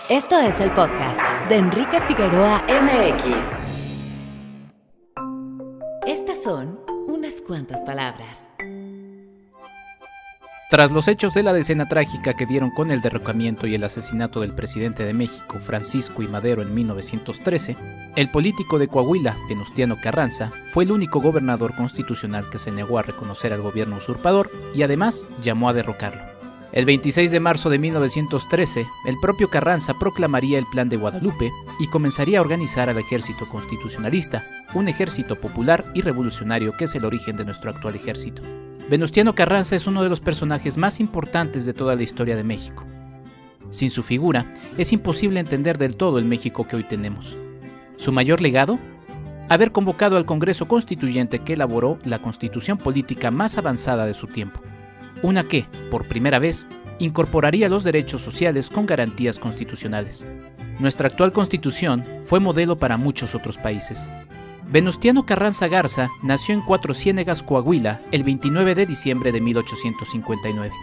Esto es el podcast de Enrique Figueroa MX. Estas son unas cuantas palabras. Tras los hechos de la decena trágica que dieron con el derrocamiento y el asesinato del presidente de México, Francisco I. Madero, en 1913, el político de Coahuila, Venustiano Carranza, fue el único gobernador constitucional que se negó a reconocer al gobierno usurpador y además llamó a derrocarlo. El 26 de marzo de 1913, el propio Carranza proclamaría el Plan de Guadalupe y comenzaría a organizar al ejército constitucionalista, un ejército popular y revolucionario que es el origen de nuestro actual ejército. Venustiano Carranza es uno de los personajes más importantes de toda la historia de México. Sin su figura, es imposible entender del todo el México que hoy tenemos. ¿Su mayor legado? Haber convocado al Congreso Constituyente que elaboró la constitución política más avanzada de su tiempo. Una que, por primera vez, incorporaría los derechos sociales con garantías constitucionales. Nuestra actual constitución fue modelo para muchos otros países. Venustiano Carranza Garza nació en Cuatro Ciénegas, Coahuila, el 29 de diciembre de 1859.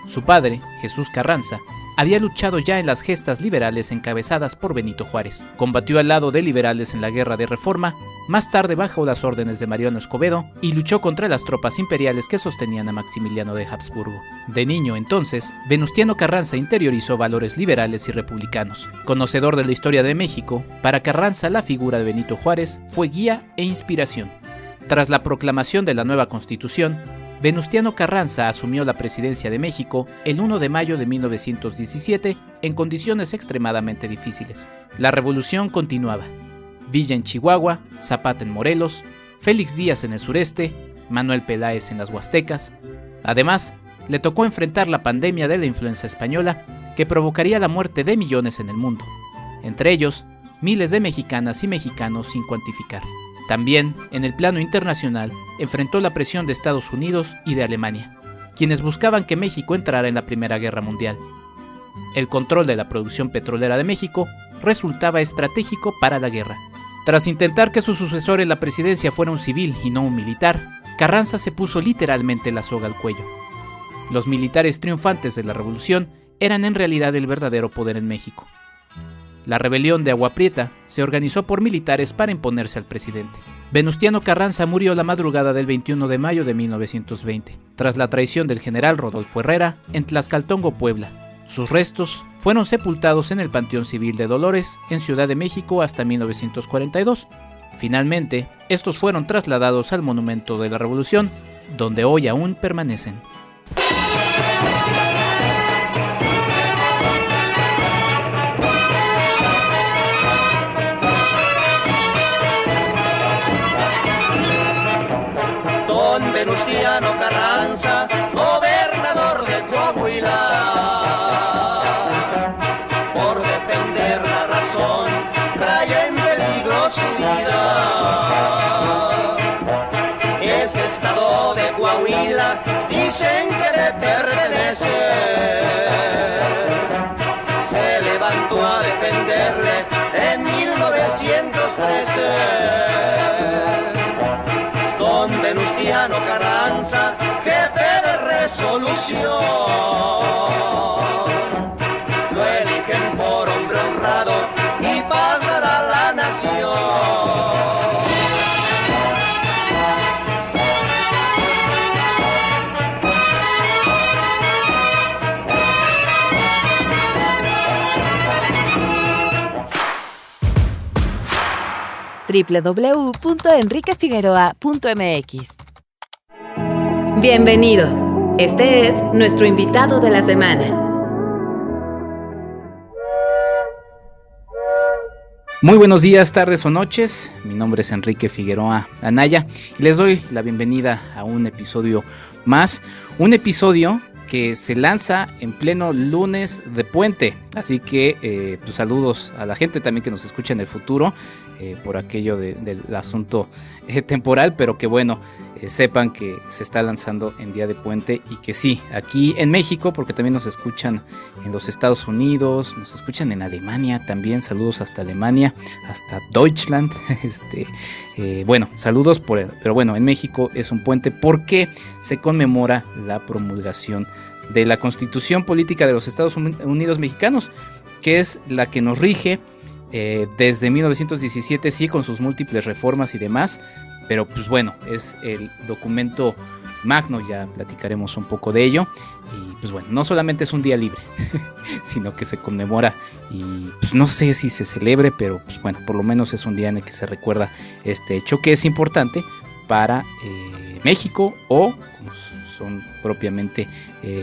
Su padre, Jesús Carranza, había luchado ya en las gestas liberales encabezadas por Benito Juárez. Combatió al lado de liberales en la Guerra de Reforma, más tarde bajo las órdenes de Mariano Escobedo y luchó contra las tropas imperiales que sostenían a Maximiliano de Habsburgo. De niño, entonces, Venustiano Carranza interiorizó valores liberales y republicanos. Conocedor de la historia de México, para Carranza la figura de Benito Juárez fue guía e inspiración. Tras la proclamación de la nueva Constitución, Venustiano Carranza asumió la presidencia de México el 1 de mayo de 1917 en condiciones extremadamente difíciles. La revolución continuaba. Villa en Chihuahua, Zapata en Morelos, Félix Díaz en el sureste, Manuel Peláez en las Huastecas. Además, le tocó enfrentar la pandemia de la influenza española que provocaría la muerte de millones en el mundo, entre ellos miles de mexicanas y mexicanos sin cuantificar. También, en el plano internacional, enfrentó la presión de Estados Unidos y de Alemania, quienes buscaban que México entrara en la Primera Guerra Mundial. El control de la producción petrolera de México resultaba estratégico para la guerra. Tras intentar que su sucesor en la presidencia fuera un civil y no un militar, Carranza se puso literalmente la soga al cuello. Los militares triunfantes de la revolución eran en realidad el verdadero poder en México. La rebelión de Agua Prieta se organizó por militares para imponerse al presidente. Venustiano Carranza murió la madrugada del 21 de mayo de 1920, tras la traición del general Rodolfo Herrera en Tlaxcaltongo, Puebla. Sus restos fueron sepultados en el Panteón Civil de Dolores, en Ciudad de México, hasta 1942. Finalmente, estos fueron trasladados al Monumento de la Revolución, donde hoy aún permanecen. Venustiano Carranza, gobernador de Coahuila, por defender la razón, trae en peligro su vida. Ese estado de Coahuila dicen que le pertenece. Se levantó a defenderle en 1913. Venustiano Carranza, jefe de resolución, lo eligen por hombre honrado y paz dará la nación. www.enriquefigueroa.mx. Bienvenido. Este es nuestro invitado de la semana. Muy buenos días, tardes o noches. Mi nombre es Enrique Figueroa Anaya y les doy la bienvenida a un episodio más. Un episodio que se lanza en pleno lunes de puente. Así que pues saludos a la gente también que nos escucha en el futuro por aquello del asunto temporal, pero que bueno, sepan que se está lanzando en día de puente y que sí, aquí en México, porque también nos escuchan en los Estados Unidos, nos escuchan en Alemania también, saludos hasta Alemania, hasta Deutschland, bueno, saludos pero bueno, en México es un puente porque se conmemora la promulgación de la Constitución Política de los Estados Unidos Mexicanos. que es la que nos rige desde 1917, sí, con sus múltiples reformas y demás, pero pues bueno, es el documento magno, ya platicaremos un poco de ello. Y pues bueno, no solamente es un día libre, sino que se conmemora y pues no sé si se celebre, pero pues bueno, por lo menos es un día en el que se recuerda este hecho que es importante para México, o como son propiamente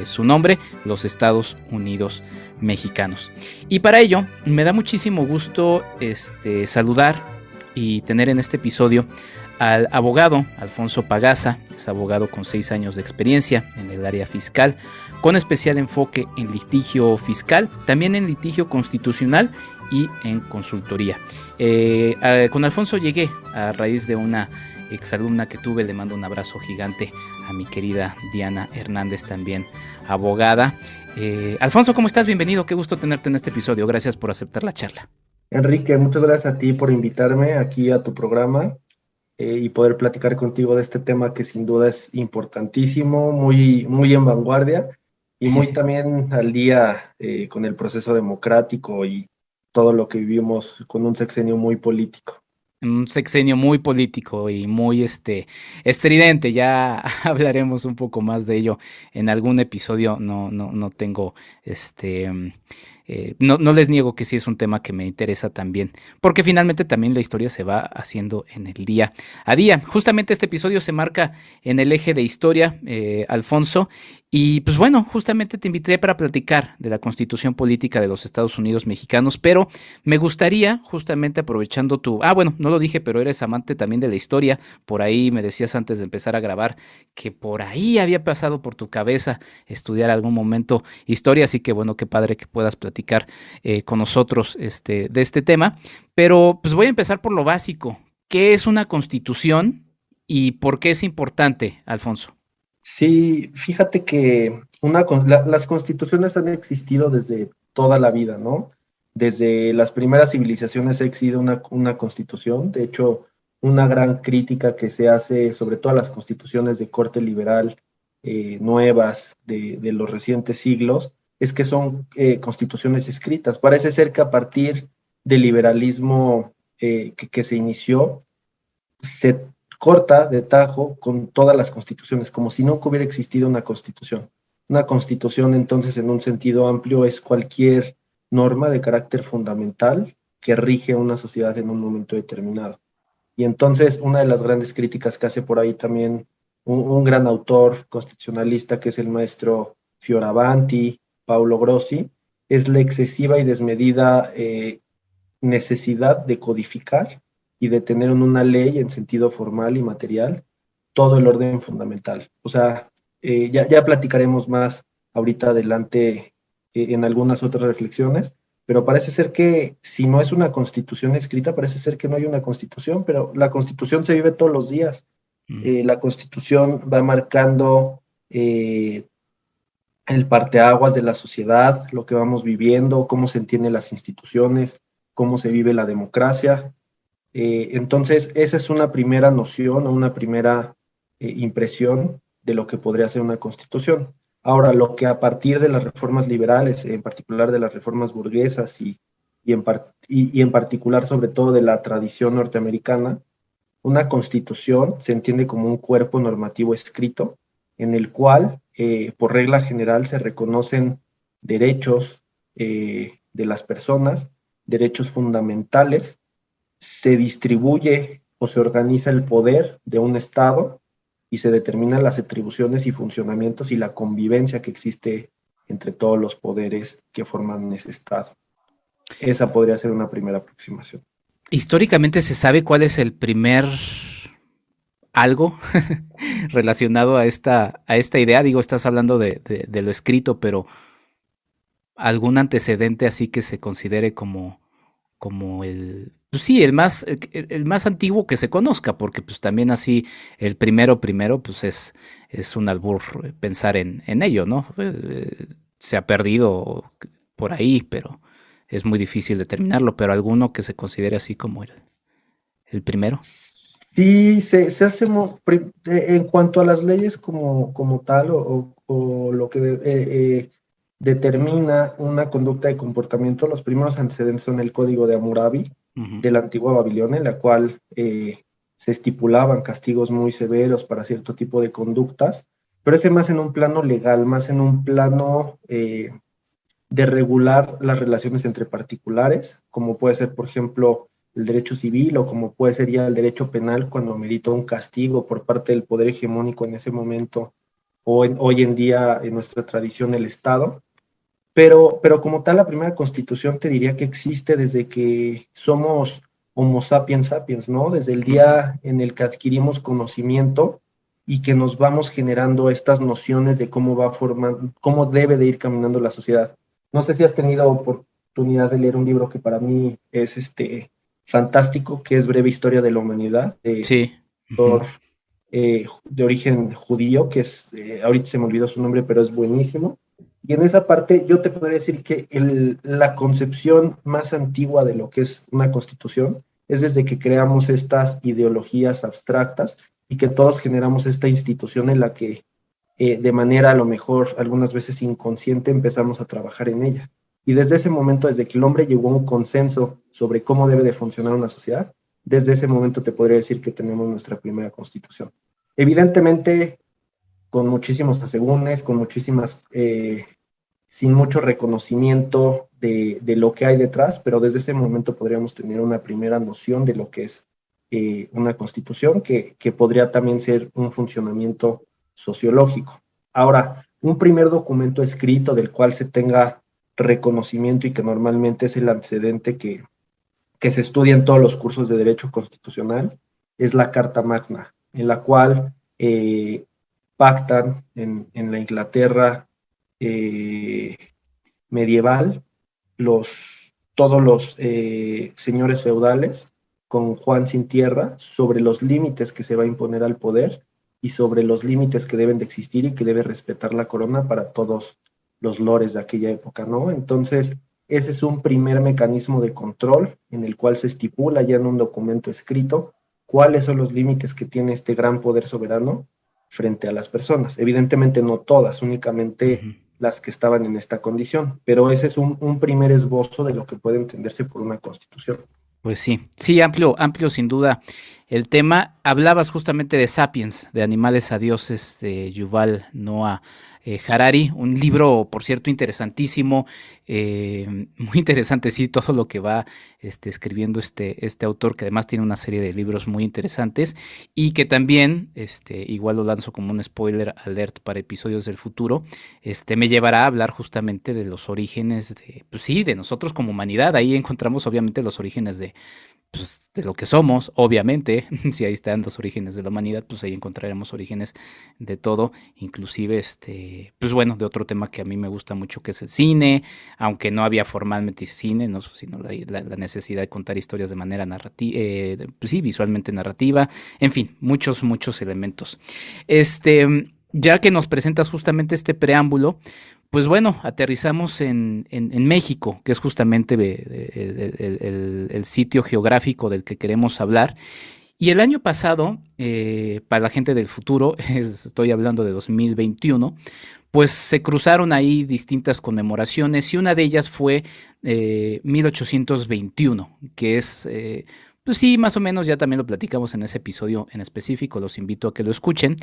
su nombre, los Estados Unidos mexicanos. Y para ello me da muchísimo gusto saludar y tener en este episodio al abogado Alfonso Pagaza. Es abogado con 6 años de experiencia en el área fiscal, con especial enfoque en litigio fiscal, también en litigio constitucional y en consultoría. Con Alfonso llegué a raíz de una exalumna que tuve. Le mando un abrazo gigante a mi querida Diana Hernández, también abogada. Alfonso, ¿cómo estás? Bienvenido, qué gusto tenerte en este episodio. Gracias por aceptar la charla. Enrique, muchas gracias a ti por invitarme aquí a tu programa y poder platicar contigo de este tema que sin duda es importantísimo, muy, muy en vanguardia y muy también al día con el proceso democrático y todo lo que vivimos con un sexenio muy político. Un sexenio muy político y muy estridente. Ya hablaremos un poco más de ello en algún episodio. No tengo no les niego que sí es un tema que me interesa también, porque finalmente también la historia se va haciendo en el día a día. Justamente este episodio se marca en el eje de historia, Alfonso, y pues bueno, justamente te invité para platicar de la Constitución Política de los Estados Unidos Mexicanos, pero me gustaría, justamente aprovechando bueno, no lo dije, pero eres amante también de la historia. Por ahí me decías antes de empezar a grabar que por ahí había pasado por tu cabeza estudiar algún momento historia, así que bueno, qué padre que puedas platicar con nosotros de este tema. Pero pues voy a empezar por lo básico. ¿Qué es una constitución y por qué es importante, Alfonso? Sí, fíjate que las constituciones han existido desde toda la vida, ¿no? Desde las primeras civilizaciones ha existido una constitución. De hecho, una gran crítica que se hace sobre todo a las constituciones de corte liberal nuevas de los recientes siglos es que son constituciones escritas. Parece ser que a partir del liberalismo que se inició, se corta de tajo con todas las constituciones, como si nunca hubiera existido una constitución. Una constitución, entonces, en un sentido amplio, es cualquier norma de carácter fundamental que rige una sociedad en un momento determinado. Y entonces, una de las grandes críticas que hace por ahí también un gran autor constitucionalista, que es el maestro Fioravanti, Paulo Grossi, es la excesiva y desmedida necesidad de codificar y de tener en una ley en sentido formal y material todo el orden fundamental. O sea, ya platicaremos más ahorita adelante en algunas otras reflexiones, pero parece ser que si no es una constitución escrita, parece ser que no hay una constitución, pero la constitución se vive todos los días. La constitución va marcando el parteaguas de la sociedad, lo que vamos viviendo, cómo se entienden las instituciones, cómo se vive la democracia. Entonces, esa es una primera noción o una primera impresión de lo que podría ser una constitución. Ahora, lo que a partir de las reformas liberales, en particular de las reformas burguesas y en particular sobre todo de la tradición norteamericana, una constitución se entiende como un cuerpo normativo escrito en el cual, por regla general, se reconocen derechos de las personas, derechos fundamentales, se distribuye o se organiza el poder de un Estado y se determinan las atribuciones y funcionamientos y la convivencia que existe entre todos los poderes que forman ese Estado. Esa podría ser una primera aproximación. Históricamente se sabe cuál es el primer algo relacionado a esta idea. Digo, estás hablando de lo escrito, pero algún antecedente así que se considere como pues sí, el más antiguo que se conozca, porque pues también así el primero, pues es un albur pensar en ello, ¿no? Se ha perdido por ahí, pero es muy difícil determinarlo, pero alguno que se considere así como el primero. Sí, se hace en cuanto a las leyes como tal o lo que determina una conducta de comportamiento. Los primeros antecedentes son el Código de Hammurabi, de la antigua Babilonia, en la cual se estipulaban castigos muy severos para cierto tipo de conductas, pero ese más en un plano legal, más en un plano de regular las relaciones entre particulares, como puede ser, por ejemplo, el derecho civil, o como puede ser ya el derecho penal cuando amerita un castigo por parte del poder hegemónico en ese momento, o hoy en día en nuestra tradición el Estado. Pero como tal, la primera constitución te diría que existe desde que somos Homo sapiens sapiens, ¿no? Desde el día en el que adquirimos conocimiento y que nos vamos generando estas nociones de cómo va formando, cómo debe de ir caminando la sociedad. No sé si has tenido oportunidad de leer un libro que para mí es fantástico, que es Breve Historia de la Humanidad, de Sí. autor de origen judío, que es, ahorita se me olvidó su nombre, pero es buenísimo. Y en esa parte yo te podría decir que la concepción más antigua de lo que es una constitución es desde que creamos estas ideologías abstractas y que todos generamos esta institución en la que de manera a lo mejor algunas veces inconsciente empezamos a trabajar en ella. Y desde ese momento, desde que el hombre llegó a un consenso sobre cómo debe de funcionar una sociedad, desde ese momento te podría decir que tenemos nuestra primera constitución. Evidentemente, con muchísimos asegúnes, con muchísimas, sin mucho reconocimiento de lo que hay detrás, pero desde ese momento podríamos tener una primera noción de lo que es una constitución, que podría también ser un funcionamiento sociológico. Ahora, un primer documento escrito del cual se tenga reconocimiento y que normalmente es el antecedente que se estudia en todos los cursos de Derecho Constitucional, es la Carta Magna, en la cual pactan en la Inglaterra medieval todos los señores feudales con Juan sin tierra sobre los límites que se va a imponer al poder y sobre los límites que deben de existir y que debe respetar la corona para todos los lores de aquella época, ¿no? Entonces, ese es un primer mecanismo de control en el cual se estipula ya en un documento escrito cuáles son los límites que tiene este gran poder soberano frente a las personas. Evidentemente no todas, únicamente las que estaban en esta condición, pero ese es un primer esbozo de lo que puede entenderse por una constitución. Pues sí, amplio sin duda el tema. Hablabas justamente de Sapiens, de Animales a Dioses, de Yuval Noah Harari, un libro, por cierto, interesantísimo, muy interesante, sí, todo lo que va escribiendo este autor, que además tiene una serie de libros muy interesantes, y que también, igual lo lanzo como un spoiler alert para episodios del futuro, me llevará a hablar justamente de los orígenes de nosotros como humanidad. Ahí encontramos obviamente los orígenes de lo que somos, obviamente. Si ahí están los orígenes de la humanidad, pues ahí encontraremos orígenes de todo, inclusive de otro tema que a mí me gusta mucho, que es el cine, aunque no había formalmente cine, ¿no? Sino la necesidad de contar historias de manera narrativa, visualmente narrativa, en fin, muchos elementos. Ya que nos presentas justamente este preámbulo, pues bueno, aterrizamos en México, que es justamente el sitio geográfico del que queremos hablar. Y el año pasado, para la gente del futuro, estoy hablando de 2021, pues se cruzaron ahí distintas conmemoraciones, y una de ellas fue 1821, que es... pues sí, más o menos ya también lo platicamos en ese episodio en específico, los invito a que lo escuchen.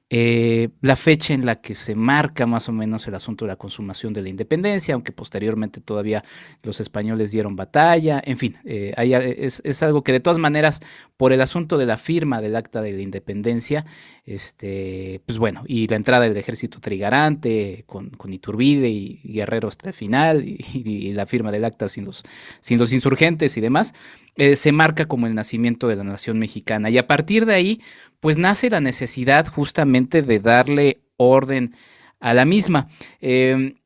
La fecha en la que se marca más o menos el asunto de la consumación de la independencia, aunque posteriormente todavía los españoles dieron batalla, en fin, es algo que de todas maneras, por el asunto de la firma del Acta de la Independencia, pues bueno, y la entrada del ejército trigarante con Iturbide y Guerrero hasta el final, y la firma del Acta sin los insurgentes y demás, se marca como el nacimiento de la nación mexicana, y a partir de ahí pues nace la necesidad justamente de darle orden a la misma.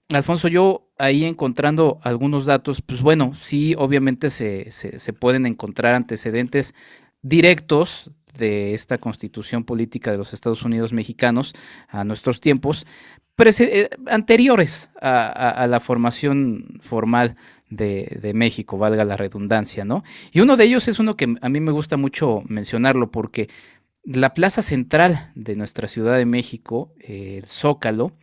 Alfonso, yo ahí encontrando algunos datos, pues bueno, sí, obviamente se pueden encontrar antecedentes directos de esta Constitución Política de los Estados Unidos Mexicanos a nuestros tiempos, anteriores a la formación formal de México, valga la redundancia, ¿no? Y uno de ellos es uno que a mí me gusta mucho mencionarlo, porque la plaza central de nuestra Ciudad de México, el Zócalo,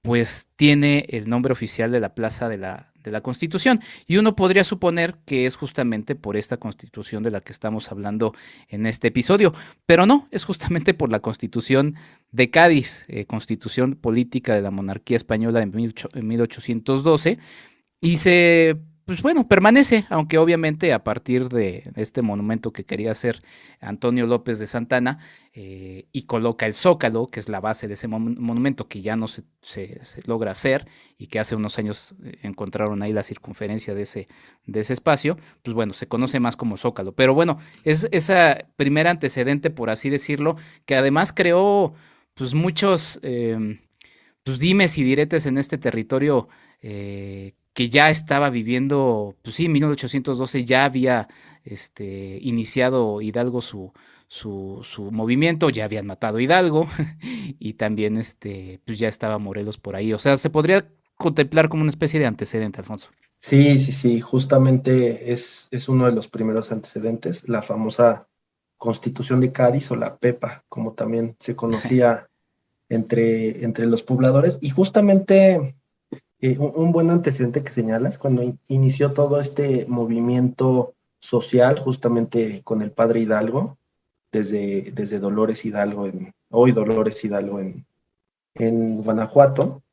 pues tiene el nombre oficial de la Plaza de la Constitución. Y uno podría suponer que es justamente por esta Constitución de la que estamos hablando en este episodio, pero no, es justamente por la Constitución de Cádiz, Constitución Política de la Monarquía Española de 1812, y pues bueno, permanece, aunque obviamente a partir de este monumento que quería hacer Antonio López de Santana, y coloca el Zócalo, que es la base de ese monumento que ya no se logra hacer y que hace unos años encontraron ahí la circunferencia de ese espacio, pues bueno, se conoce más como Zócalo. Pero bueno, es ese primer antecedente, por así decirlo, que además creó pues muchos pues dimes y diretes en este territorio, que ya estaba viviendo, pues sí, en 1812 ya había iniciado Hidalgo su movimiento, ya habían matado a Hidalgo y también pues ya estaba Morelos por ahí. O sea, se podría contemplar como una especie de antecedente, Alfonso. Sí, sí, sí, justamente es uno de los primeros antecedentes, la famosa Constitución de Cádiz o la PEPA, como también se conocía entre los pobladores. Y justamente un buen antecedente que señalas, cuando inició todo este movimiento social, justamente con el padre Hidalgo, desde Dolores Hidalgo, hoy Dolores Hidalgo en Guanajuato,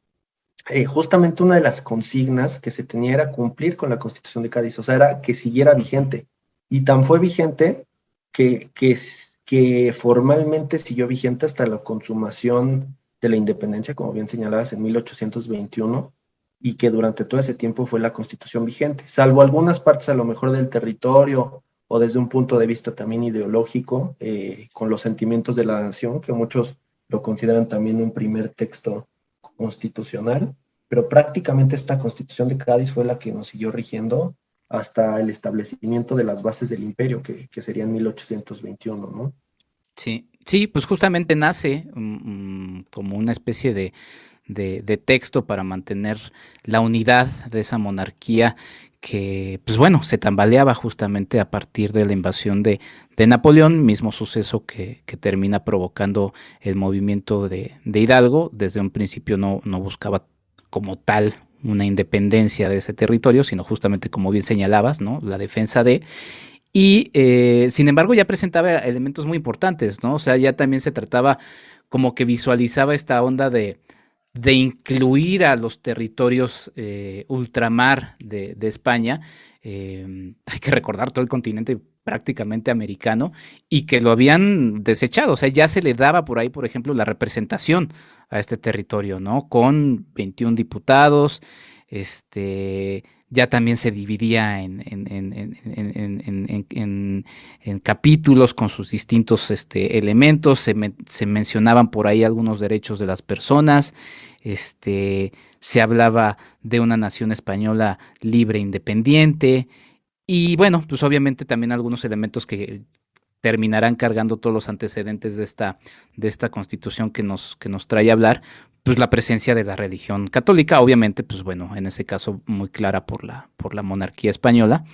justamente una de las consignas que se tenía era cumplir con la Constitución de Cádiz, o sea, era que siguiera vigente. Y tan fue vigente que formalmente siguió vigente hasta la consumación de la independencia, como bien señalabas, en 1821, y que durante todo ese tiempo fue la Constitución vigente, salvo algunas partes a lo mejor del territorio o desde un punto de vista también ideológico, con los sentimientos de la nación, que muchos lo consideran también un primer texto constitucional, pero prácticamente esta Constitución de Cádiz fue la que nos siguió rigiendo hasta el establecimiento de las bases del imperio, que sería en 1821, ¿no? Sí, sí, pues justamente nace como una especie de texto para mantener la unidad de esa monarquía que, pues bueno, se tambaleaba justamente a partir de la invasión de Napoleón, mismo suceso que termina provocando el movimiento de Hidalgo. Desde un principio no buscaba como tal una independencia de ese territorio, sino justamente como bien señalabas, ¿no? La defensa de... Y sin embargo ya presentaba elementos muy importantes, ¿no? O sea, ya también se trataba como que visualizaba esta onda de incluir a los territorios ultramar de España. Hay que recordar todo el continente prácticamente americano y que lo habían desechado. O sea, ya se le daba por ahí, por ejemplo, la representación a este territorio, ¿no? Con 21 diputados, ya también se dividía en capítulos con sus distintos elementos, se mencionaban por ahí algunos derechos de las personas, se hablaba de una nación española libre e independiente, y bueno, pues obviamente también algunos elementos que terminarán cargando todos los antecedentes de esta constitución que nos trae a hablar, pues la presencia de la religión católica, obviamente, pues bueno, en ese caso muy clara por la monarquía española,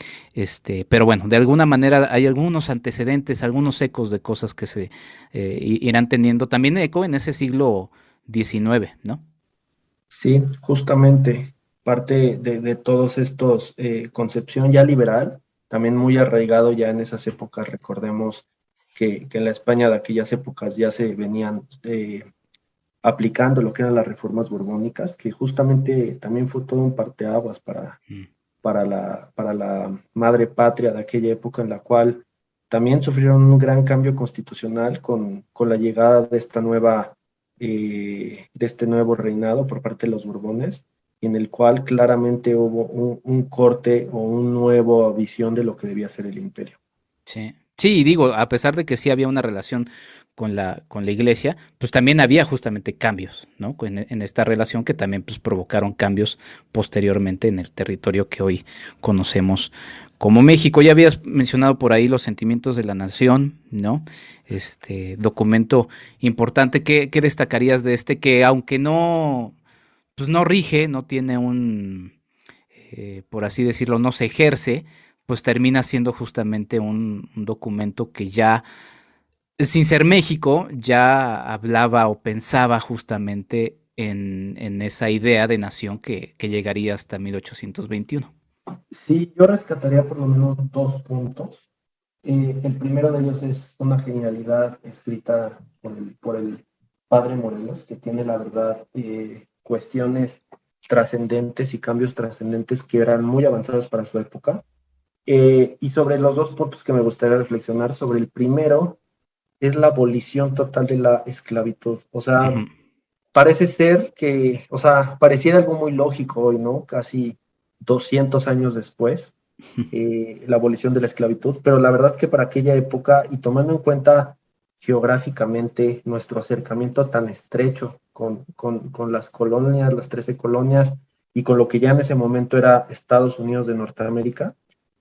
pero bueno, de alguna manera hay algunos antecedentes, algunos ecos de cosas que se irán teniendo también eco en ese siglo XIX, ¿no? Sí, justamente parte de todos estos, concepción ya liberal, también muy arraigado ya en esas épocas. Recordemos que en la España de aquellas épocas ya se venían aplicando lo que eran las reformas borbónicas, que justamente también fue todo un parteaguas para la madre patria de aquella época, en la cual también sufrieron un gran cambio constitucional con la llegada de de este nuevo reinado por parte de los Borbones, en el cual claramente hubo un corte o una nueva visión de lo que debía ser el imperio. Sí. Sí, y digo, a pesar de que sí había una relación con la iglesia, pues también había justamente cambios, ¿no? En esta relación que también pues provocaron cambios posteriormente en el territorio que hoy conocemos como México. Ya habías mencionado por ahí los sentimientos de la nación, ¿no? Este documento importante. ¿Qué destacarías de que aunque pues no rige, no tiene por así decirlo, no se ejerce, pues termina siendo justamente un documento que ya, sin ser México, ya hablaba o pensaba justamente en esa idea de nación que llegaría hasta 1821. Sí, yo rescataría por lo menos dos puntos. El primero de ellos es una genialidad escrita por el padre Morelos, que tiene, la verdad, cuestiones trascendentes y cambios trascendentes que eran muy avanzados para su época. Y sobre los dos puntos que me gustaría reflexionar, sobre el primero es la abolición total de la esclavitud. O sea, Ujú. parece ser que, o sea, pareciera algo muy lógico hoy, ¿no? Casi 200 años después, la abolición de la esclavitud, pero la verdad que para aquella época, y tomando en cuenta geográficamente nuestro acercamiento tan estrecho con las colonias, las 13 colonias, y con lo que ya en ese momento era Estados Unidos de Norteamérica,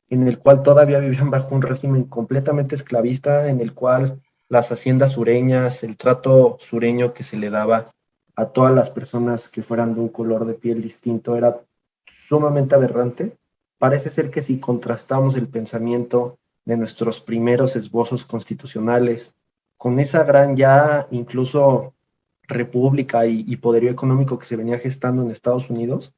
en el cual todavía vivían bajo un régimen completamente esclavista, en el cual las haciendas sureñas, el trato sureño que se le daba a todas las personas que fueran de un color de piel distinto era sumamente aberrante. Parece ser que si contrastamos el pensamiento de nuestros primeros esbozos constitucionales con esa gran ya incluso república y poderío económico que se venía gestando en Estados Unidos,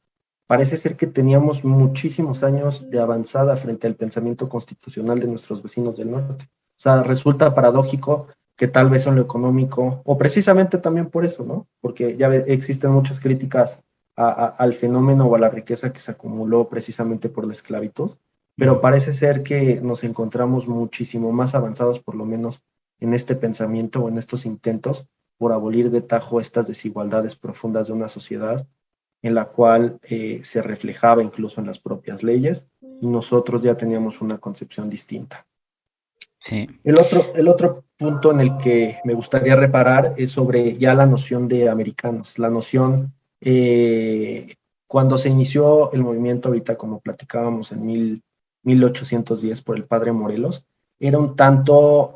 parece ser que teníamos muchísimos años de avanzada frente al pensamiento constitucional de nuestros vecinos del norte. O sea, resulta paradójico que tal vez en lo económico, o precisamente también por eso, ¿no? Porque ya existen muchas críticas al fenómeno o a la riqueza que se acumuló precisamente por la esclavitud, pero parece ser que nos encontramos muchísimo más avanzados, por lo menos en este pensamiento o en estos intentos por abolir de tajo estas desigualdades profundas de una sociedad en la cual se reflejaba incluso en las propias leyes y nosotros ya teníamos una concepción distinta. Sí. El otro punto en el que me gustaría reparar es sobre ya la noción de americanos, la noción cuando se inició el movimiento, ahorita como platicábamos en 1810 por el padre Morelos, era un tanto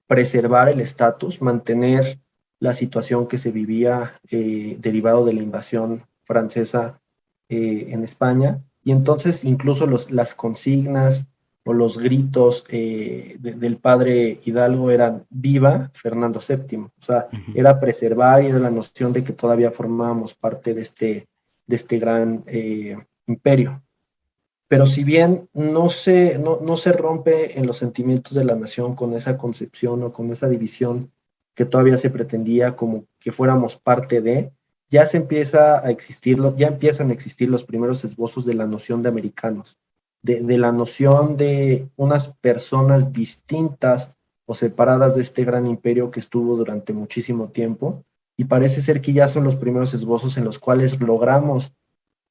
preservar el estatus, mantener la situación que se vivía derivado de la invasión francesa en España, y entonces incluso las consignas o los gritos del padre Hidalgo eran viva Fernando VII, o sea, Ujú. era preservar y era la noción de que todavía formábamos parte de este gran imperio. Pero si bien no se rompe en los sentimientos de la nación con esa concepción o con esa división que todavía se pretendía como que fuéramos parte de, ya se empieza a existir, ya empiezan a existir los primeros esbozos de la noción de americanos, de la noción de unas personas distintas o separadas de este gran imperio que estuvo durante muchísimo tiempo, y parece ser que ya son los primeros esbozos en los cuales logramos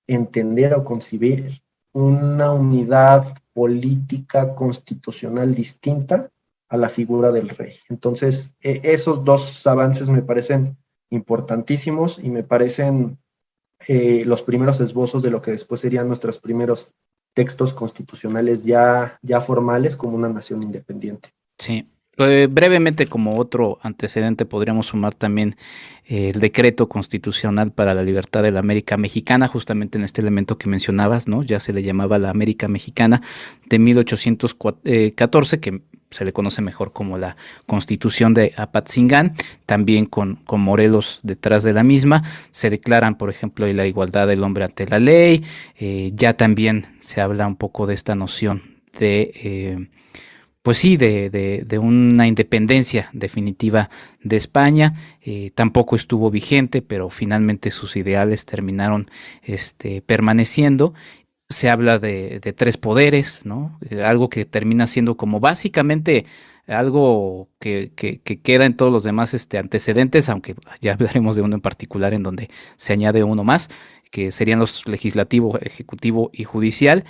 entender o concebir una unidad política constitucional distinta a la figura del rey. Entonces, esos dos avances me parecen importantísimos y me parecen los primeros esbozos de lo que después serían nuestros primeros textos constitucionales ya formales como una nación independiente. Sí. Brevemente, como otro antecedente, podríamos sumar también el decreto constitucional para la libertad de la América Mexicana, justamente en este elemento que mencionabas, ¿no? Ya se le llamaba la América Mexicana de 1814, que se le conoce mejor como la Constitución de Apatzingán, también con Morelos detrás de la misma. Se declaran, por ejemplo, la igualdad del hombre ante la ley. Ya también se habla un poco de esta noción de pues sí, de una independencia definitiva de España. Tampoco estuvo vigente, pero finalmente sus ideales terminaron permaneciendo. Se habla de tres poderes, ¿no? Algo que termina siendo como básicamente algo que queda en todos los demás antecedentes, aunque ya hablaremos de uno en particular en donde se añade uno más, que serían los legislativo, ejecutivo y judicial.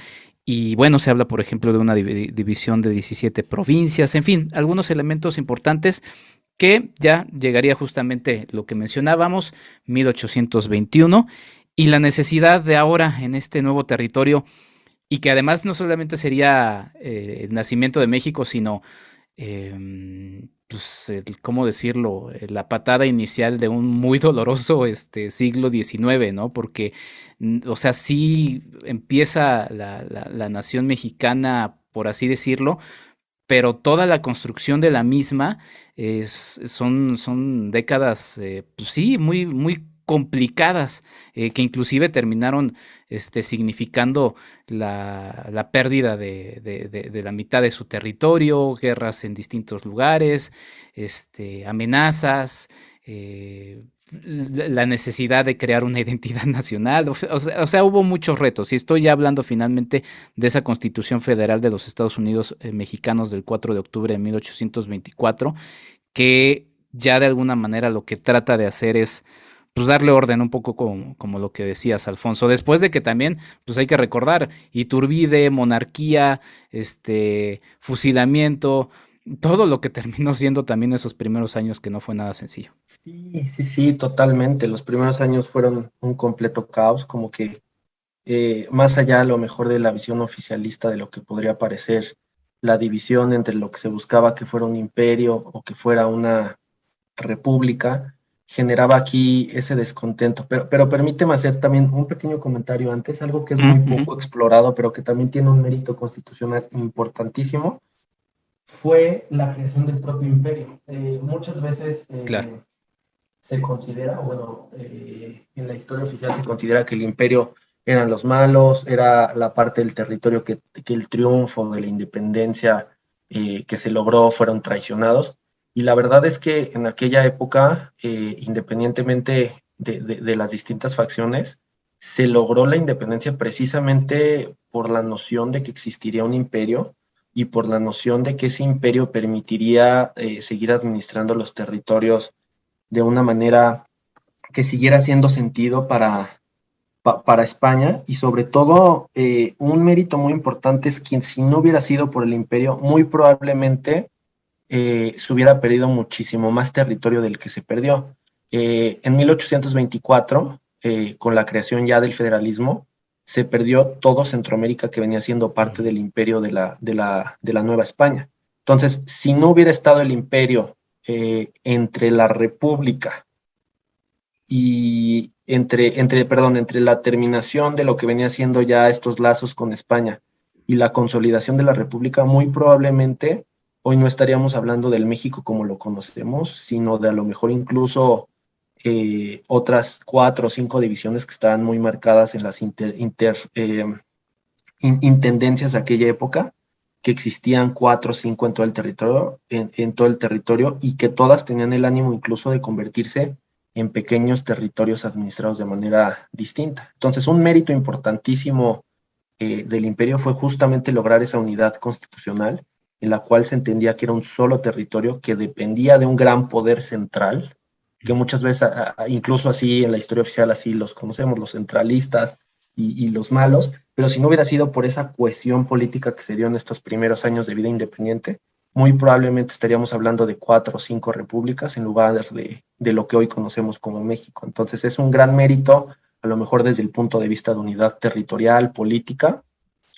Y bueno, se habla, por ejemplo, de una división de 17 provincias, en fin, algunos elementos importantes que ya llegaría justamente lo que mencionábamos, 1821, y la necesidad de ahora en este nuevo territorio, y que además no solamente sería el nacimiento de México, sino pues, ¿cómo decirlo? La patada inicial de un muy doloroso siglo XIX, ¿no? Porque, o sea, sí empieza la nación mexicana, por así decirlo, pero toda la construcción de la misma son décadas, pues sí, muy, muy complicadas, que inclusive terminaron significando la pérdida de la mitad de su territorio, guerras en distintos lugares, amenazas, la necesidad de crear una identidad nacional, o sea, hubo muchos retos, y estoy ya hablando finalmente de esa Constitución Federal de los Estados Unidos mexicanos del 4 de octubre de 1824, que ya de alguna manera lo que trata de hacer es pues darle orden un poco como lo que decías, Alfonso, después de que también, pues hay que recordar, Iturbide, monarquía, fusilamiento, todo lo que terminó siendo también esos primeros años que no fue nada sencillo. Sí, sí, sí, totalmente. Los primeros años fueron un completo caos, como que más allá a lo mejor de la visión oficialista de lo que podría parecer la división entre lo que se buscaba que fuera un imperio o que fuera una república, generaba aquí ese descontento. Pero permíteme hacer también un pequeño comentario antes, algo que es muy poco explorado, pero que también tiene un mérito constitucional importantísimo, fue la creación del propio imperio. Muchas veces Claro. se considera, bueno, en la historia oficial se considera que el imperio eran los malos, era la parte del territorio que el triunfo de la independencia que se logró fueron traicionados. Y la verdad es que en aquella época, independientemente de las distintas facciones, se logró la independencia precisamente por la noción de que existiría un imperio y por la noción de que ese imperio permitiría seguir administrando los territorios de una manera que siguiera haciendo sentido para España, y sobre todo un mérito muy importante es que si no hubiera sido por el imperio, muy probablemente se hubiera perdido muchísimo más territorio del que se perdió. En 1824, con la creación ya del federalismo, se perdió todo Centroamérica, que venía siendo parte del imperio de la Nueva España. Entonces, si no hubiera estado el imperio entre la República y entre la terminación de lo que venía siendo ya estos lazos con España y la consolidación de la República, muy probablemente hoy no estaríamos hablando del México como lo conocemos, sino de a lo mejor incluso otras 4 o 5 divisiones que estaban muy marcadas en las intendencias de aquella época, que existían 4 o 5 en todo el territorio, en todo el territorio, y que todas tenían el ánimo incluso de convertirse en pequeños territorios administrados de manera distinta. Entonces, un mérito importantísimo del imperio fue justamente lograr esa unidad constitucional, en la cual se entendía que era un solo territorio que dependía de un gran poder central, que muchas veces, incluso así en la historia oficial, así los conocemos, los centralistas y los malos, pero si no hubiera sido por esa cohesión política que se dio en estos primeros años de vida independiente, muy probablemente estaríamos hablando de 4 o 5 repúblicas en lugar de lo que hoy conocemos como México. Entonces es un gran mérito, a lo mejor desde el punto de vista de unidad territorial, política,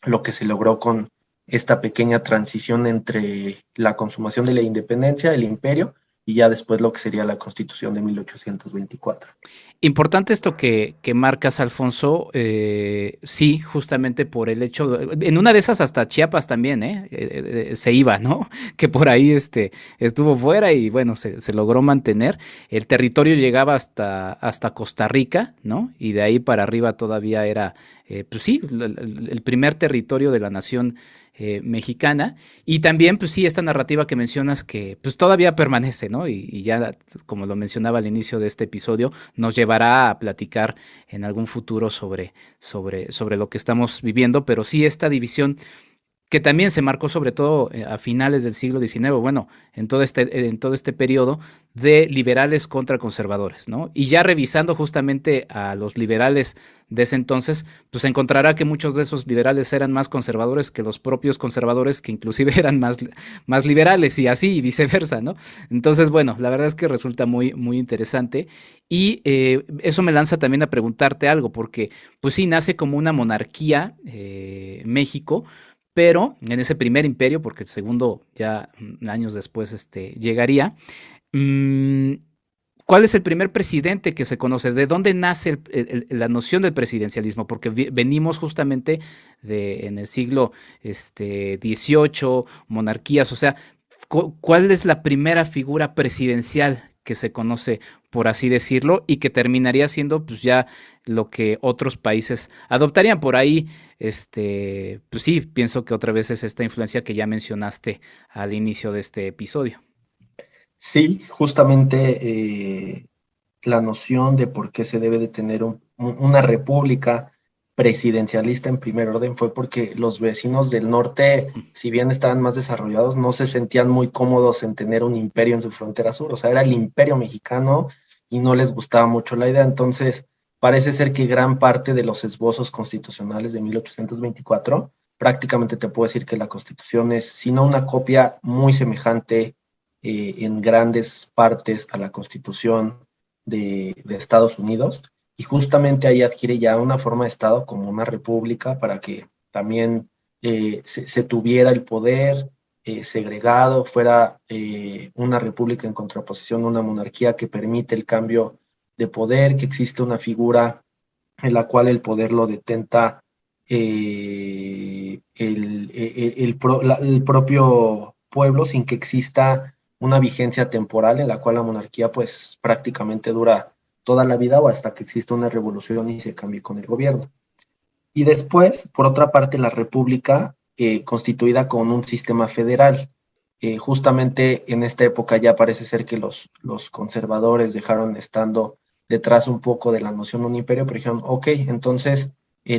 lo que se logró con esta pequeña transición entre la consumación de la independencia, el imperio, y ya después lo que sería la Constitución de 1824. Importante esto que marcas, Alfonso, sí, justamente por el hecho, en una de esas hasta Chiapas también, se iba, ¿no? Que por ahí estuvo fuera y bueno, se logró mantener. El territorio llegaba hasta Costa Rica, ¿no? Y de ahí para arriba todavía era, pues sí, el primer territorio de la nación mexicana. Y también, pues sí, esta narrativa que mencionas que pues todavía permanece, ¿no? Y ya, como lo mencionaba al inicio de este episodio, nos llevará a platicar en algún futuro sobre lo que estamos viviendo, pero sí esta división que también se marcó sobre todo a finales del siglo XIX, bueno, en todo este periodo de liberales contra conservadores, ¿no? Y ya revisando justamente a los liberales de ese entonces, pues encontrará que muchos de esos liberales eran más conservadores que los propios conservadores, que inclusive eran más liberales y así y viceversa, ¿no? Entonces, bueno, la verdad es que resulta muy, muy interesante y eso me lanza también a preguntarte algo, porque pues sí, nace como una monarquía México, pero en ese primer imperio, porque el segundo ya años después llegaría, mm, ¿cuál es el primer presidente que se conoce? ¿De dónde nace la noción del presidencialismo? Porque venimos justamente en el siglo XVIII, monarquías, o sea, ¿cuál es la primera figura presidencial que se conoce, por así decirlo, y que terminaría siendo pues ya lo que otros países adoptarían por ahí? Pues sí, pienso que otra vez es esta influencia que ya mencionaste al inicio de este episodio. Sí, justamente la noción de por qué se debe de tener una república presidencialista en primer orden fue porque los vecinos del norte, si bien estaban más desarrollados, no se sentían muy cómodos en tener un imperio en su frontera sur, o sea, era el imperio mexicano y no les gustaba mucho la idea. Entonces, parece ser que gran parte de los esbozos constitucionales de 1824, prácticamente te puedo decir que la constitución es, si no una copia muy semejante en grandes partes a la constitución de Estados Unidos, y justamente ahí adquiere ya una forma de Estado como una república para que también se tuviera el poder segregado, fuera una república en contraposición a una monarquía que permite el cambio de poder, que existe una figura en la cual el poder lo detenta el propio pueblo sin que exista una vigencia temporal en la cual la monarquía pues prácticamente dura toda la vida o hasta que exista una revolución y se cambie con el gobierno. Y después, por otra parte, la república constituida con un sistema federal. Justamente en esta época ya parece ser que los conservadores dejaron estando detrás un poco de la noción de un imperio, pero dijeron, ok, entonces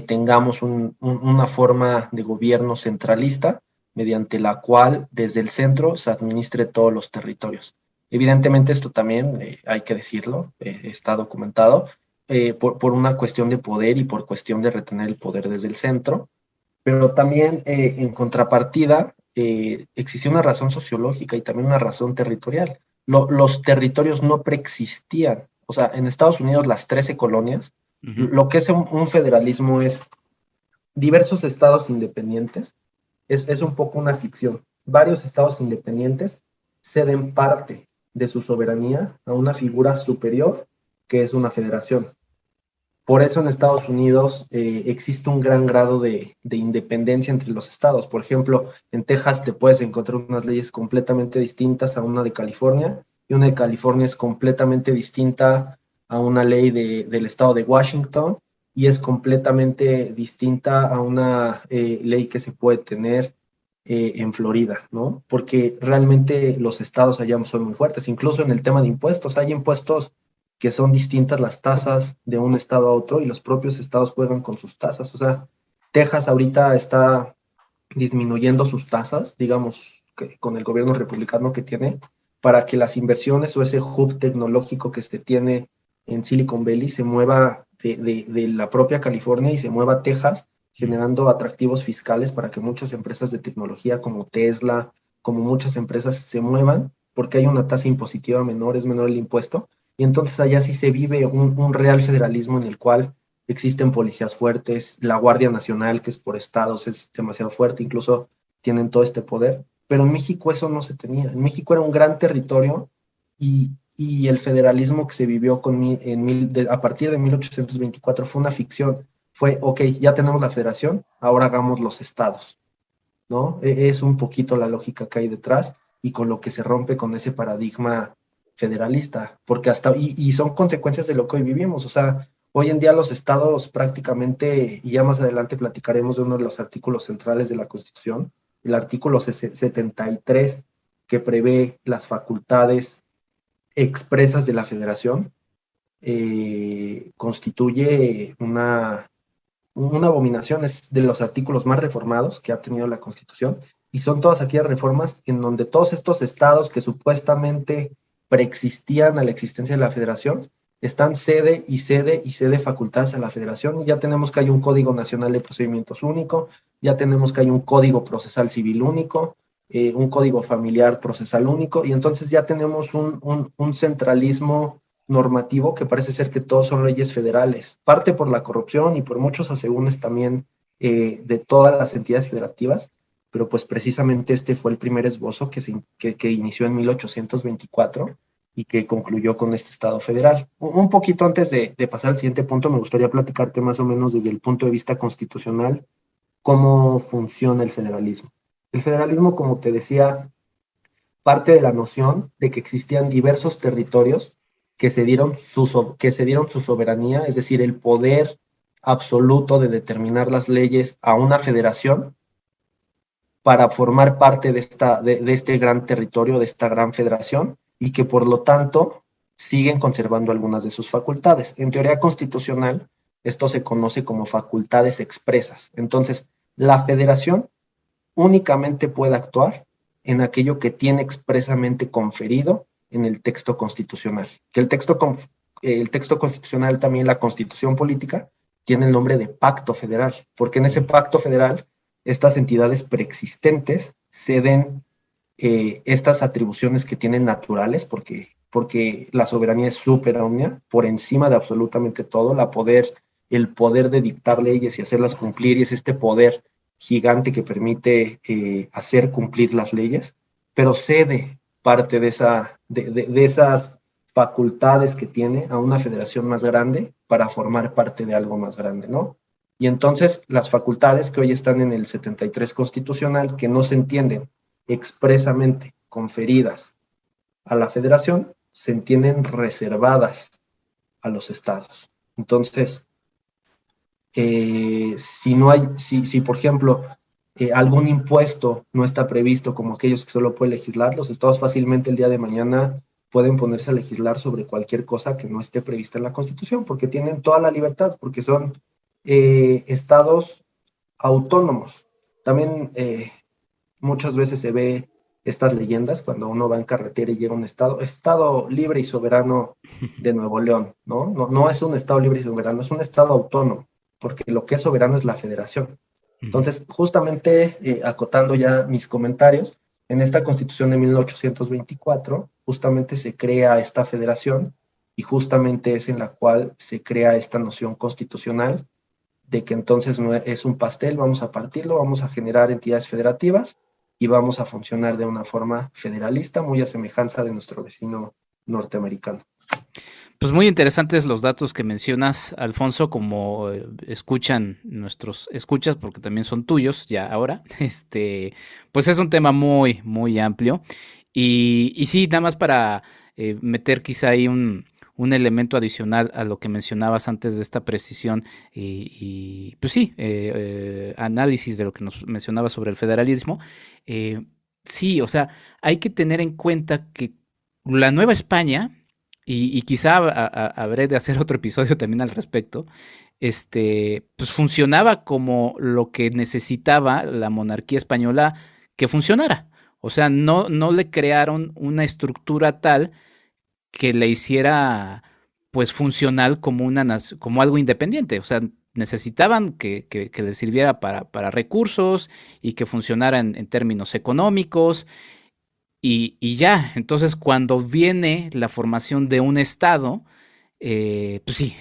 tengamos una forma de gobierno centralista mediante la cual desde el centro se administre todos los territorios. Evidentemente esto también, hay que decirlo, está documentado, por una cuestión de poder y por cuestión de retener el poder desde el centro, pero también en contrapartida existía una razón sociológica y también una razón territorial. Los territorios no preexistían, o sea, en Estados Unidos las 13 colonias, lo que es un federalismo es diversos estados independientes, es un poco una ficción. Varios estados independientes ceden parte de su soberanía a una figura superior que es una federación. Por eso en Estados Unidos existe un gran grado de independencia entre los estados. Por ejemplo, en Texas te puedes encontrar unas leyes completamente distintas a una de California, y una de California es completamente distinta a una ley del estado de Washington, y es completamente distinta a una ley que se puede tener en Florida, ¿no? Porque realmente los estados allá son muy fuertes. Incluso en el tema de impuestos, hay impuestos que son distintas las tasas de un estado a otro y los propios estados juegan con sus tasas. O sea, Texas ahorita está disminuyendo sus tasas, digamos, con el gobierno republicano que tiene, para que las inversiones o ese hub tecnológico que se tiene en Silicon Valley se mueva de la propia California y se mueva a Texas, generando atractivos fiscales para que muchas empresas de tecnología como Tesla, como muchas empresas se muevan, porque hay una tasa impositiva menor, es menor el impuesto, y entonces allá sí se vive un real federalismo en el cual existen policías fuertes, la Guardia Nacional, que es por estados, es demasiado fuerte, incluso tienen todo este poder, pero en México eso no se tenía. En México era un gran territorio y el federalismo que se vivió a partir de 1824 fue una ficción. Fue, ok, ya tenemos la federación, ahora hagamos los estados, ¿no? Es un poquito la lógica que hay detrás y con lo que se rompe con ese paradigma federalista, porque y son consecuencias de lo que hoy vivimos. O sea, hoy en día los estados prácticamente, y ya más adelante platicaremos de uno de los artículos centrales de la Constitución, el artículo 73, que prevé las facultades expresas de la federación, constituye una abominación, es de los artículos más reformados que ha tenido la Constitución, y son todas aquellas reformas en donde todos estos estados que supuestamente preexistían a la existencia de la federación, están cede y cede facultades a la federación, y ya tenemos que hay un Código Nacional de Procedimientos único, ya tenemos que hay un Código Procesal Civil único, un Código Familiar Procesal único, y entonces ya tenemos un centralismo normativo que parece ser que todos son leyes federales, parte por la corrupción y por muchos asegúnes también de todas las entidades federativas, pero pues precisamente este fue el primer esbozo que inició en 1824 y que concluyó con este Estado federal. Un poquito antes de pasar al siguiente punto, me gustaría platicarte más o menos desde el punto de vista constitucional cómo funciona el federalismo. El federalismo, como te decía, parte de la noción de que existían diversos territorios que se dieron su soberanía, es decir, el poder absoluto de determinar las leyes a una federación para formar parte de este gran territorio, de esta gran federación, y que por lo tanto siguen conservando algunas de sus facultades. En teoría constitucional, esto se conoce como facultades expresas. Entonces, la federación únicamente puede actuar en aquello que tiene expresamente conferido en el texto constitucional. Que el texto constitucional, también la constitución política, tiene el nombre de pacto federal, porque en ese pacto federal estas entidades preexistentes ceden estas atribuciones que tienen naturales, porque la soberanía es superaomnia, por encima de absolutamente todo, el poder de dictar leyes y hacerlas cumplir, y es este poder gigante que permite hacer cumplir las leyes, pero cede parte de esas facultades que tiene a una federación más grande para formar parte de algo más grande, ¿no? Y entonces las facultades que hoy están en el 73 constitucional, que no se entienden expresamente conferidas a la federación, se entienden reservadas a los estados. Entonces, si por ejemplo, algún impuesto no está previsto como aquellos que solo puede legislar, los estados fácilmente el día de mañana pueden ponerse a legislar sobre cualquier cosa que no esté prevista en la Constitución, porque tienen toda la libertad, porque son estados autónomos. También muchas veces se ve estas leyendas cuando uno va en carretera y llega a un estado libre y soberano de Nuevo León, ¿no? No es un estado libre y soberano, es un estado autónomo, porque lo que es soberano es la federación. Entonces, justamente acotando ya mis comentarios, en esta Constitución de 1824, justamente se crea esta federación, y justamente es en la cual se crea esta noción constitucional de que entonces no es un pastel, vamos a partirlo, vamos a generar entidades federativas y vamos a funcionar de una forma federalista, muy a semejanza de nuestro vecino norteamericano. Pues muy interesantes los datos que mencionas, Alfonso, como escuchan nuestros escuchas, porque también son tuyos ya ahora. Pues es un tema muy, muy amplio. Y sí, nada más para meter quizá ahí un elemento adicional a lo que mencionabas antes de esta precisión y pues sí, análisis de lo que nos mencionabas sobre el federalismo. Sí, o sea, hay que tener en cuenta que la Nueva España, y quizá habré de hacer otro episodio también al respecto, pues funcionaba como lo que necesitaba la monarquía española que funcionara. O sea, no le crearon una estructura tal que le hiciera pues funcional como como algo independiente. O sea, necesitaban que les sirviera para recursos y que funcionara en términos económicos. Y ya, entonces cuando viene la formación de un estado, pues sí,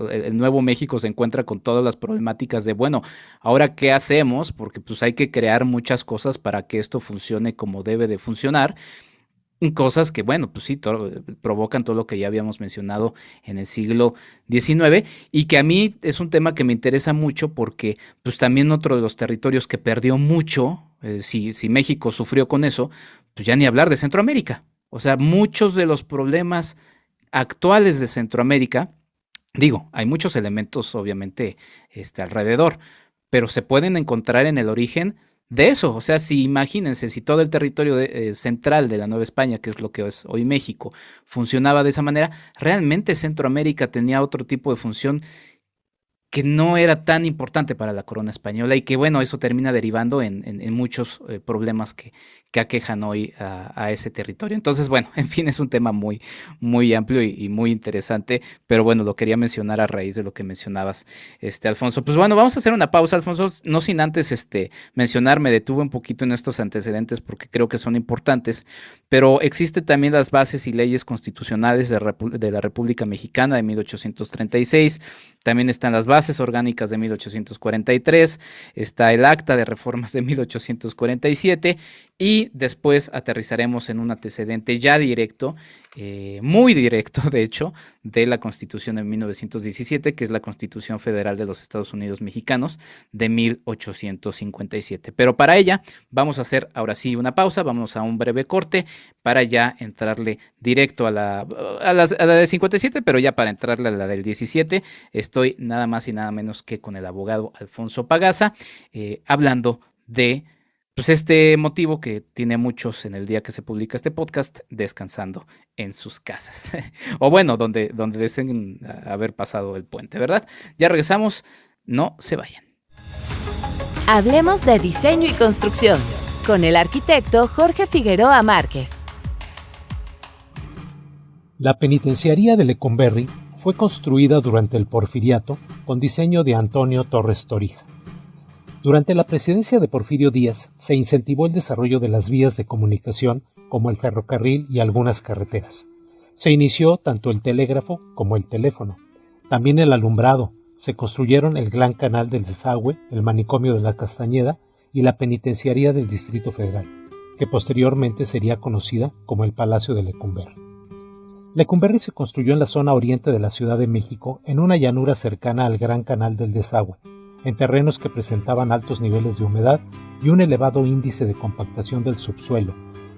el Nuevo México se encuentra con todas las problemáticas de, bueno, ahora qué hacemos, porque pues hay que crear muchas cosas para que esto funcione como debe de funcionar. Cosas que, bueno, pues sí, provocan todo lo que ya habíamos mencionado en el siglo XIX, y que a mí es un tema que me interesa mucho porque pues también otro de los territorios que perdió mucho, si México sufrió con eso, pues ya ni hablar de Centroamérica. O sea, muchos de los problemas actuales de Centroamérica, digo, hay muchos elementos obviamente alrededor, pero se pueden encontrar en el origen de eso. O sea, si imagínense, si todo el territorio central de la Nueva España, que es lo que es hoy México, funcionaba de esa manera, realmente Centroamérica tenía otro tipo de función que no era tan importante para la corona española, y que bueno, eso termina derivando en muchos problemas que aquejan hoy a ese territorio. Entonces, bueno, en fin, es un tema muy, muy amplio y muy interesante, pero bueno, lo quería mencionar a raíz de lo que mencionabas, Alfonso. Pues bueno, vamos a hacer una pausa, Alfonso, no sin antes mencionar, me detuve un poquito en estos antecedentes porque creo que son importantes, pero existen también las bases y leyes constitucionales de la República Mexicana de 1836, también están las bases bases orgánicas de 1843, está el acta de reformas de 1847 y después aterrizaremos en un antecedente ya directo, muy directo de hecho, de la Constitución de 1917, que es la Constitución Federal de los Estados Unidos Mexicanos de 1857. Pero para ella vamos a hacer ahora sí una pausa, vamos a un breve corte para ya entrarle directo a la del 57, pero ya para entrarle a la del 17, estoy nada más y nada menos que con el abogado Alfonso Pagaza, hablando de pues este motivo que tiene a muchos en el día que se publica este podcast descansando en sus casas. O bueno, donde deseen haber pasado el puente, ¿verdad? Ya regresamos, no se vayan. Hablemos de diseño y construcción con el arquitecto Jorge Figueroa Márquez. La penitenciaría de Lecumberri fue construida durante el Porfiriato con diseño de Antonio Torres Torija. Durante la presidencia de Porfirio Díaz se incentivó el desarrollo de las vías de comunicación como el ferrocarril y algunas carreteras. Se inició tanto el telégrafo como el teléfono. También el alumbrado. Se construyeron el Gran Canal del Desagüe, el Manicomio de la Castañeda y la Penitenciaría del Distrito Federal, que posteriormente sería conocida como el Palacio de Lecumberri. Lecumberri se construyó en la zona oriente de la Ciudad de México, en una llanura cercana al Gran Canal del Desagüe, en terrenos que presentaban altos niveles de humedad y un elevado índice de compactación del subsuelo,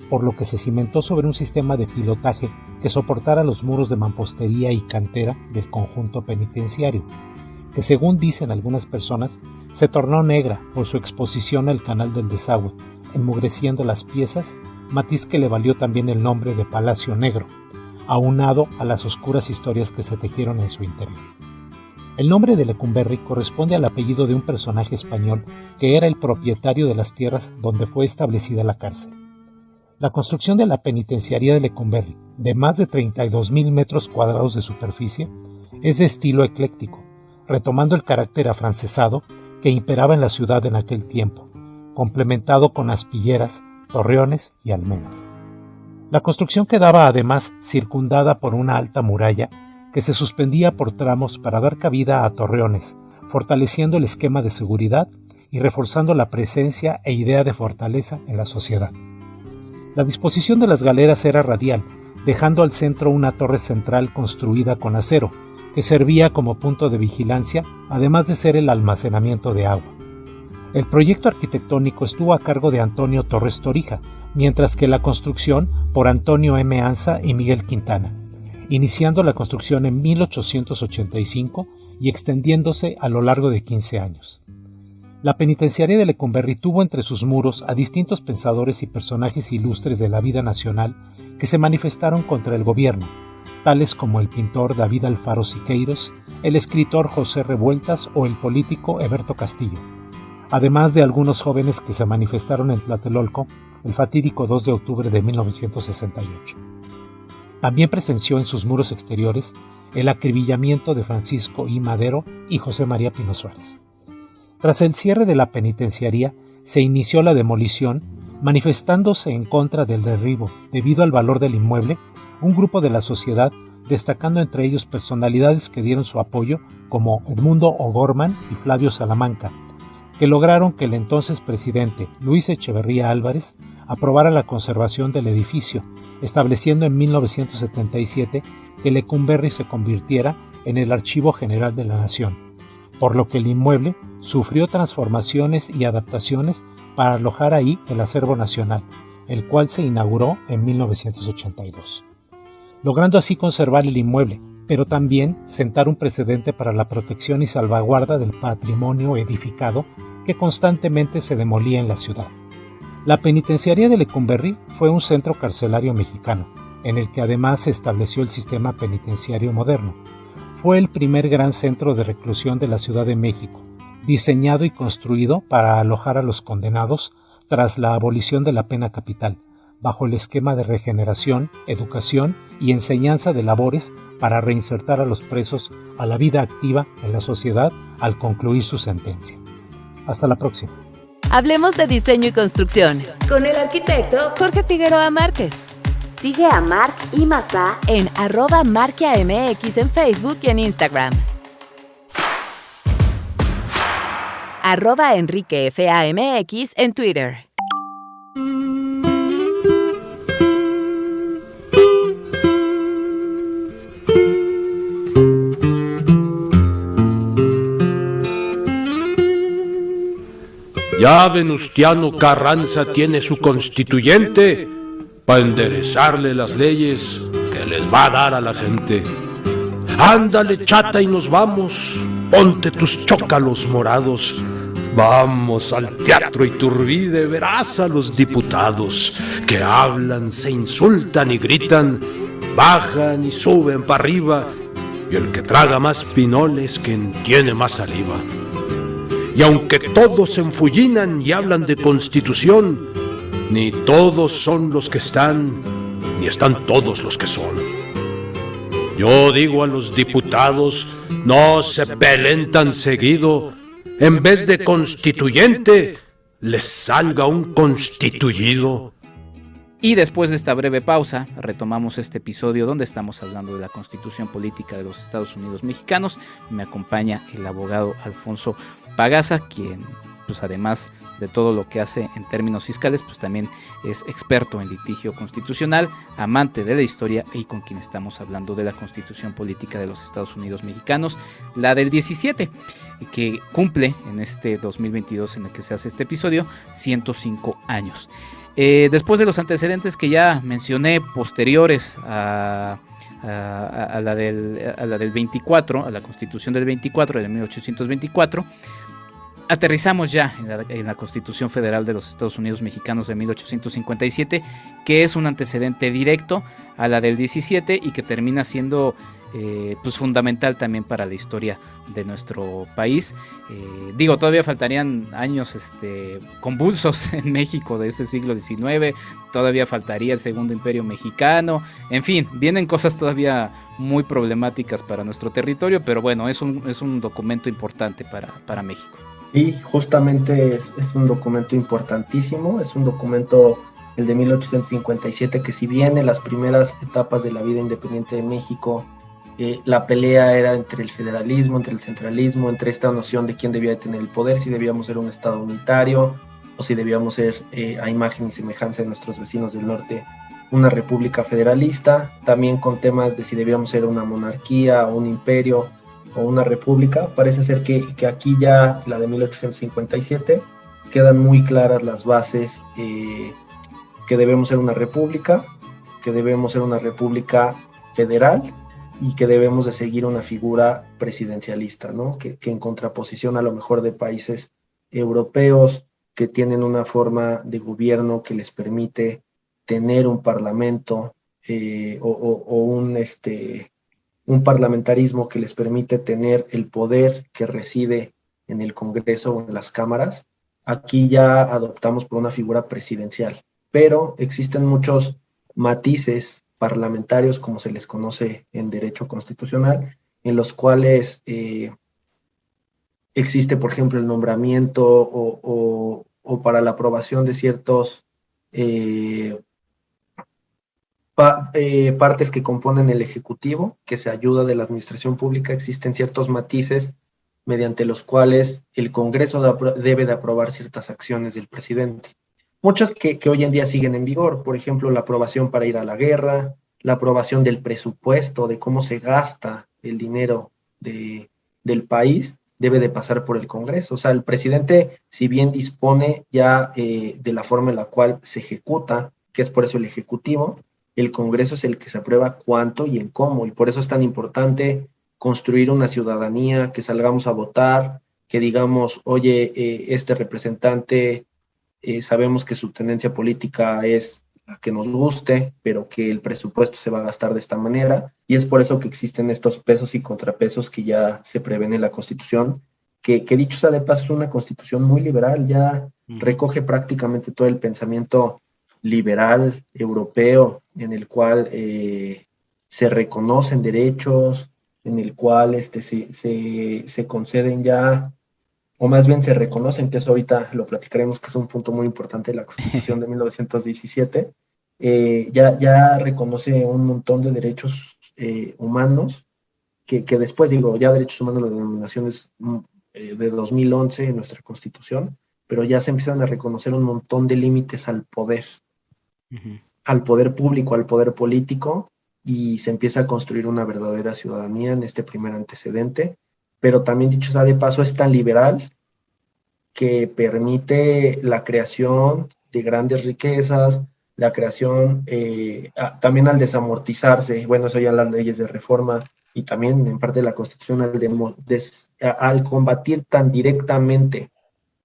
por lo que se cimentó sobre un sistema de pilotaje que soportara los muros de mampostería y cantera del conjunto penitenciario, que según dicen algunas personas, se tornó negra por su exposición al Canal del Desagüe, enmugreciendo las piezas, matiz que le valió también el nombre de Palacio Negro, aunado a las oscuras historias que se tejieron en su interior. El nombre de Lecumberri corresponde al apellido de un personaje español que era el propietario de las tierras donde fue establecida la cárcel. La construcción de la penitenciaría de Lecumberri, de más de 32,000 metros cuadrados de superficie, es de estilo ecléctico, retomando el carácter afrancesado que imperaba en la ciudad en aquel tiempo, complementado con aspilleras, torreones y almenas. La construcción quedaba además circundada por una alta muralla que se suspendía por tramos para dar cabida a torreones, fortaleciendo el esquema de seguridad y reforzando la presencia e idea de fortaleza en la sociedad. La disposición de las galeras era radial, dejando al centro una torre central construida con acero, que servía como punto de vigilancia, además de ser el almacenamiento de agua. El proyecto arquitectónico estuvo a cargo de Antonio Torres Torija, mientras que la construcción por Antonio M. Anza y Miguel Quintana, iniciando la construcción en 1885 y extendiéndose a lo largo de 15 años. La penitenciaría de Lecumberri tuvo entre sus muros a distintos pensadores y personajes ilustres de la vida nacional que se manifestaron contra el gobierno, tales como el pintor David Alfaro Siqueiros, el escritor José Revueltas o el político Heberto Castillo, además de algunos jóvenes que se manifestaron en Tlatelolco el fatídico 2 de octubre de 1968. También presenció en sus muros exteriores el acribillamiento de Francisco I. Madero y José María Pino Suárez. Tras el cierre de la penitenciaría, se inició la demolición, manifestándose en contra del derribo debido al valor del inmueble, un grupo de la sociedad, destacando entre ellos personalidades que dieron su apoyo como Edmundo O'Gorman y Flavio Salamanca, que lograron que el entonces presidente Luis Echeverría Álvarez aprobara la conservación del edificio, estableciendo en 1977 que Lecumberri se convirtiera en el Archivo General de la Nación, por lo que el inmueble sufrió transformaciones y adaptaciones para alojar ahí el acervo nacional, el cual se inauguró en 1982. Logrando así conservar el inmueble, pero también sentar un precedente para la protección y salvaguarda del patrimonio edificado que constantemente se demolía en la ciudad. La penitenciaría de Lecumberri fue un centro carcelario mexicano, en el que además se estableció el sistema penitenciario moderno. Fue el primer gran centro de reclusión de la Ciudad de México, diseñado y construido para alojar a los condenados tras la abolición de la pena capital, bajo el esquema de regeneración, educación y enseñanza de labores para reinsertar a los presos a la vida activa en la sociedad al concluir su sentencia. Hasta la próxima. Hablemos de diseño y construcción con el arquitecto Jorge Figueroa Márquez. Sigue a Marc y Mazá en @marquiamx en Facebook y en Instagram. @EnriqueFAMX en Twitter. Ya Venustiano Carranza tiene su constituyente para enderezarle las leyes que les va a dar a la gente. Ándale, chata, y nos vamos. Ponte tus chócalos morados. Vamos al Teatro Iturbide, verás a los diputados que hablan, se insultan y gritan, bajan y suben para arriba, y el que traga más pinoles quien tiene más saliva. Y aunque todos se enfullinan y hablan de constitución, ni todos son los que están, ni están todos los que son. Yo digo a los diputados, no se peleen tan seguido, en vez de constituyente, les salga un constituido. Y después de esta breve pausa, retomamos este episodio donde estamos hablando de la Constitución Política de los Estados Unidos Mexicanos. Me acompaña el abogado Alfonso Pagaza, quien, pues además de todo lo que hace en términos fiscales, pues también es experto en litigio constitucional, amante de la historia y con quien estamos hablando de la Constitución Política de los Estados Unidos Mexicanos, la del 17, que cumple en este 2022 en el que se hace este episodio 105 años. Después de los antecedentes que ya mencioné posteriores a la del 24, a la Constitución del 24, de 1824, aterrizamos ya en la Constitución Federal de los Estados Unidos Mexicanos de 1857, que es un antecedente directo a la del 17 y que termina siendo pues fundamental también para la historia de nuestro país. Todavía faltarían años convulsos en México de ese siglo XIX, todavía faltaría el Segundo Imperio Mexicano, en fin, vienen cosas todavía muy problemáticas para nuestro territorio, pero bueno, es un documento importante para México. Y justamente es un documento importantísimo, es un documento, el de 1857, que si bien en las primeras etapas de la vida independiente de México, la pelea era entre el federalismo, entre el centralismo, entre esta noción de quién debía tener el poder, si debíamos ser un estado unitario o si debíamos ser, a imagen y semejanza de nuestros vecinos del norte, una república federalista, también con temas de si debíamos ser una monarquía o un imperio o una república. Parece ser que aquí ya, la de 1857, quedan muy claras las bases, que debemos ser una república federal, y que debemos de seguir una figura presidencialista, ¿no? Que en contraposición a lo mejor de países europeos que tienen una forma de gobierno que les permite tener un parlamento un parlamentarismo que les permite tener el poder que reside en el Congreso o en las cámaras. Aquí ya adoptamos por una figura presidencial, pero existen muchos matices parlamentarios, como se les conoce en derecho constitucional, en los cuales existe, por ejemplo, el nombramiento o para la aprobación de ciertos partes que componen el Ejecutivo, que se ayuda de la administración pública. Existen ciertos matices mediante los cuales el Congreso debe de aprobar ciertas acciones del presidente. Muchas que hoy en día siguen en vigor, por ejemplo, la aprobación para ir a la guerra, la aprobación del presupuesto, de cómo se gasta el dinero del país, debe de pasar por el Congreso. O sea, el presidente, si bien dispone ya de la forma en la cual se ejecuta, que es por eso el Ejecutivo, el Congreso es el que se aprueba cuánto y en cómo, y por eso es tan importante construir una ciudadanía, que salgamos a votar, que digamos, oye, este representante, sabemos que su tendencia política es la que nos guste, pero que el presupuesto se va a gastar de esta manera, y es por eso que existen estos pesos y contrapesos que ya se prevén en la Constitución, que dicho sea de paso, es una Constitución muy liberal, ya recoge prácticamente todo el pensamiento liberal europeo, en el cual se reconocen derechos, en el cual se conceden ya, o más bien se reconocen, que eso ahorita lo platicaremos, que es un punto muy importante de la Constitución de 1917, ya reconoce un montón de derechos humanos, que después, ya derechos humanos, la denominación es de 2011 en nuestra Constitución, pero ya se empiezan a reconocer un montón de límites al poder público, al poder político, y se empieza a construir una verdadera ciudadanía en este primer antecedente, pero también, dicho sea de paso, es tan liberal que permite la creación de grandes riquezas, la creación, también al desamortizarse, bueno, eso ya las leyes de reforma, y también en parte de la Constitución, al combatir tan directamente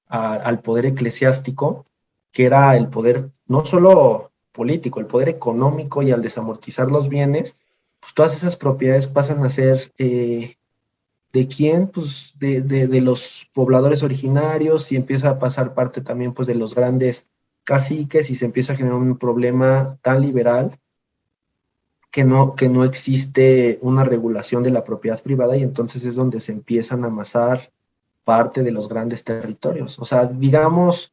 al poder eclesiástico, que era el poder no solo político, el poder económico, y al desamortizar los bienes, pues todas esas propiedades pasan a ser ¿de quién? Pues de los pobladores originarios, y empieza a pasar parte también pues de los grandes caciques, y se empieza a generar un problema tan liberal que no existe una regulación de la propiedad privada, y entonces es donde se empiezan a amasar parte de los grandes territorios. O sea, digamos,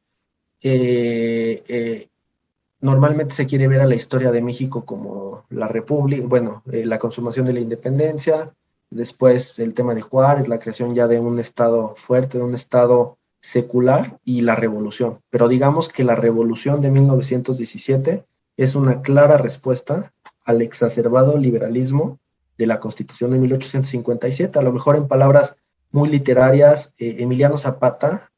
normalmente se quiere ver a la historia de México como la república, bueno, la consumación de la independencia, después el tema de Juárez, la creación ya de un estado fuerte, de un estado secular, y la revolución. Pero digamos que la revolución de 1917 es una clara respuesta al exacerbado liberalismo de la Constitución de 1857. A lo mejor en palabras muy literarias, Emiliano Zapata,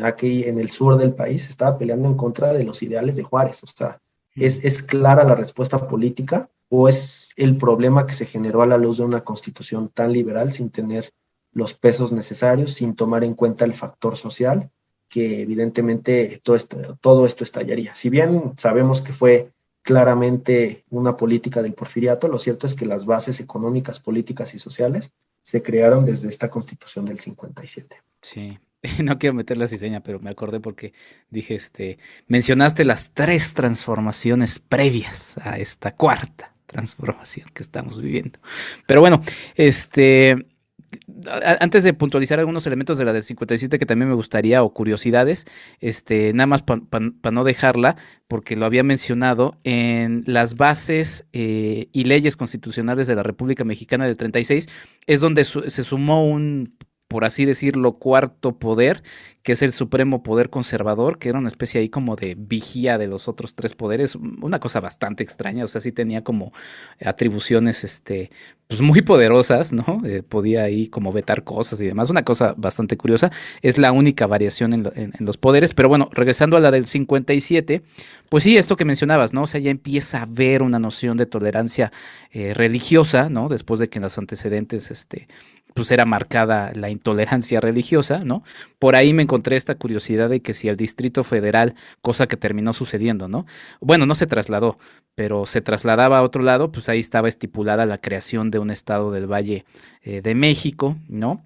aquí en el sur del país, estaba peleando en contra de los ideales de Juárez. O sea, ¿es clara la respuesta política, o es el problema que se generó a la luz de una Constitución tan liberal, sin tener los pesos necesarios, sin tomar en cuenta el factor social, que evidentemente todo esto estallaría? Si bien sabemos que fue claramente una política del porfiriato, lo cierto es que las bases económicas, políticas y sociales se crearon desde esta Constitución del 57. Sí, no quiero meter la cizaña, pero me acordé porque dije, mencionaste las 3 transformaciones previas a esta 4ª transformación que estamos viviendo. Pero bueno, antes de puntualizar algunos elementos de la del 57 que también me gustaría, o curiosidades, nada más para no dejarla, porque lo había mencionado, en las bases y leyes constitucionales de la República Mexicana del 36, es donde se sumó por así decirlo, 4º poder, que es el supremo poder conservador, que era una especie ahí como de vigía de los otros 3 poderes, una cosa bastante extraña. O sea, sí tenía como atribuciones, pues muy poderosas, ¿no? Podía ahí como vetar cosas y demás, una cosa bastante curiosa. Es la única variación en los poderes. Pero bueno, regresando a la del 57, pues sí, esto que mencionabas, ¿no? O sea, ya empieza a haber una noción de tolerancia religiosa, ¿no? Después de que en los antecedentes, pues era marcada la intolerancia religiosa, ¿no? Por ahí me encontré esta curiosidad de que si el Distrito Federal, cosa que terminó sucediendo, ¿no? Bueno, no se trasladó, pero se trasladaba a otro lado, pues ahí estaba estipulada la creación de un estado del Valle de México, ¿no?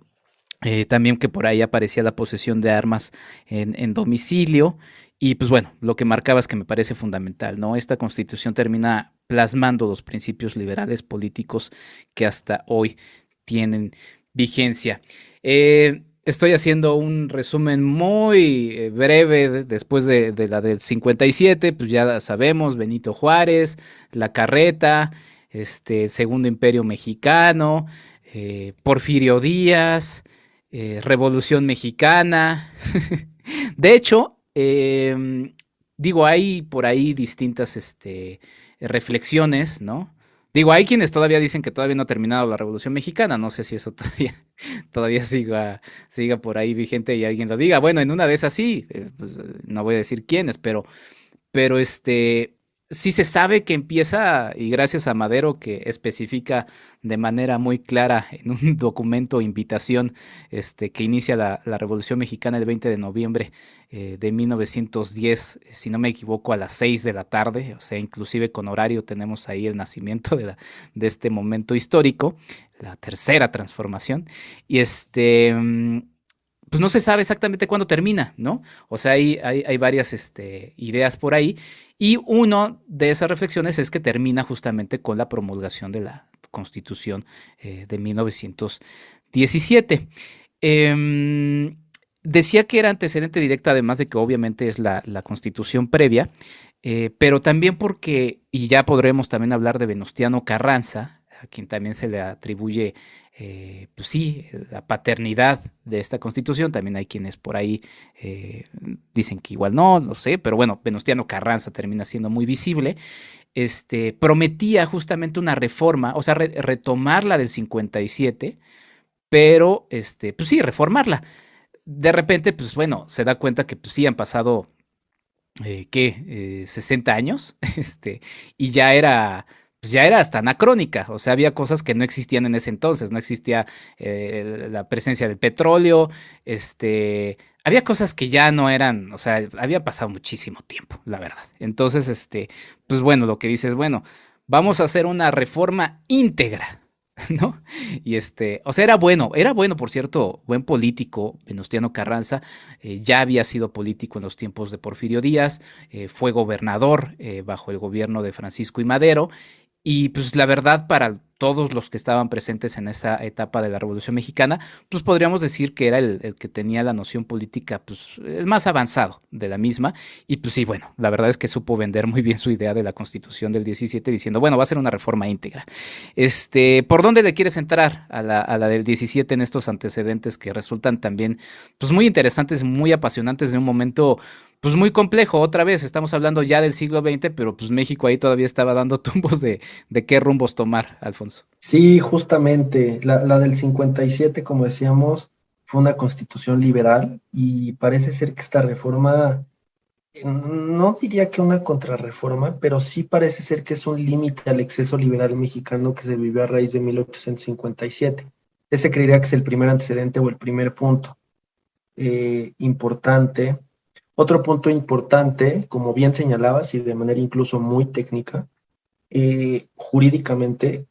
También que por ahí aparecía la posesión de armas en domicilio. Y pues bueno, lo que marcabas, que me parece fundamental, ¿no? Esta Constitución termina plasmando los principios liberales políticos que hasta hoy tienen vigencia. Estoy haciendo un resumen muy breve después de la del 57, pues ya sabemos, Benito Juárez, la Carreta, Segundo Imperio Mexicano, Porfirio Díaz, Revolución Mexicana. De hecho, digo, hay por ahí distintas reflexiones, ¿no? Digo, hay quienes todavía dicen que todavía no ha terminado la Revolución Mexicana. No sé si eso todavía siga por ahí vigente y alguien lo diga. Bueno, en una de esas sí, pues, no voy a decir quiénes, pero sí se sabe que empieza, y gracias a Madero, que especifica de manera muy clara en un documento, invitación, que inicia la Revolución Mexicana el 20 de noviembre de 1910, si no me equivoco, a las 6 de la tarde, o sea, inclusive con horario tenemos ahí el nacimiento de este momento histórico, la 3ª transformación, y pues no se sabe exactamente cuándo termina, ¿no? O sea, hay varias ideas por ahí, y una de esas reflexiones es que termina justamente con la promulgación de la Constitución de 1917. Decía que era antecedente directo, además de que obviamente es la Constitución previa, pero también porque, y ya podremos también hablar de Venustiano Carranza, a quien también se le atribuye pues sí, la paternidad de esta constitución. También hay quienes por ahí dicen que igual no sé, pero bueno, Venustiano Carranza termina siendo muy visible. Prometía justamente una reforma, o sea, retomar la del 57, pero, pues sí, reformarla. De repente, pues bueno, se da cuenta que pues sí han pasado, ¿qué? 60 años, y pues ya era hasta anacrónica, o sea, había cosas que no existían en ese entonces, no existía la presencia del petróleo, había cosas que ya no eran, o sea, había pasado muchísimo tiempo, la verdad. Entonces, pues bueno, lo que dices, bueno, vamos a hacer una reforma íntegra, ¿no? Y o sea, era bueno, por cierto, buen político, Venustiano Carranza. Ya había sido político en los tiempos de Porfirio Díaz, fue gobernador bajo el gobierno de Francisco I. Madero, y pues la verdad, para todos los que estaban presentes en esa etapa de la Revolución Mexicana, pues podríamos decir que era el que tenía la noción política, pues el más avanzado de la misma. Y pues sí, bueno, la verdad es que supo vender muy bien su idea de la Constitución del 17, diciendo, bueno, va a ser una reforma íntegra. ¿Por dónde le quieres entrar a la del 17 en estos antecedentes que resultan también, pues muy interesantes, muy apasionantes, de un momento pues muy complejo? Otra vez, estamos hablando ya del siglo XX, pero pues México ahí todavía estaba dando tumbos de qué rumbos tomar, Alfonso. Sí, justamente, la del 57, como decíamos, fue una constitución liberal y parece ser que esta reforma, no diría que una contrarreforma, pero sí parece ser que es un límite al exceso liberal mexicano que se vivió a raíz de 1857. Ese creería que es el primer antecedente o el primer punto importante. Otro punto importante, como bien señalabas y de manera incluso muy técnica, jurídicamente,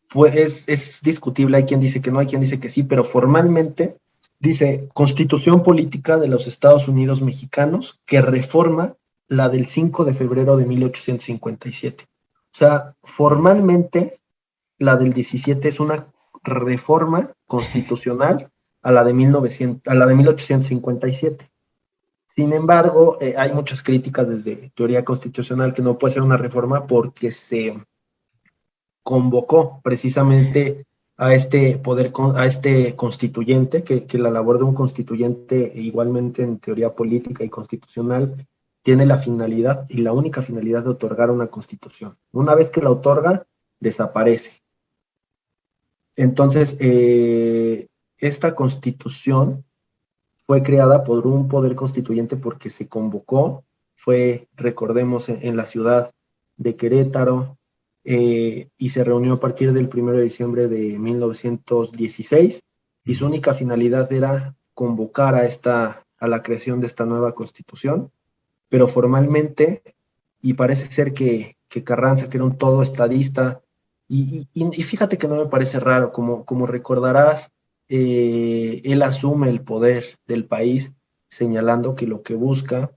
pues es discutible, hay quien dice que no, hay quien dice que sí, pero formalmente dice Constitución Política de los Estados Unidos Mexicanos que reforma la del 5 de febrero de 1857. O sea, formalmente la del 17 es una reforma constitucional a la de 1857. Sin embargo, hay muchas críticas desde teoría constitucional que no puede ser una reforma porque se convocó precisamente a este poder, a este constituyente, que la labor de un constituyente, igualmente en teoría política y constitucional, tiene la finalidad y la única finalidad de otorgar una constitución. Una vez que la otorga, desaparece. Entonces, esta constitución fue creada por un poder constituyente porque se convocó, fue, recordemos, en la ciudad de Querétaro, y se reunió a partir del 1 de diciembre de 1916, y su única finalidad era convocar a la creación de esta nueva constitución, pero formalmente, y parece ser que Carranza, que era un todo estadista, y fíjate que no me parece raro, como recordarás, él asume el poder del país señalando que lo que busca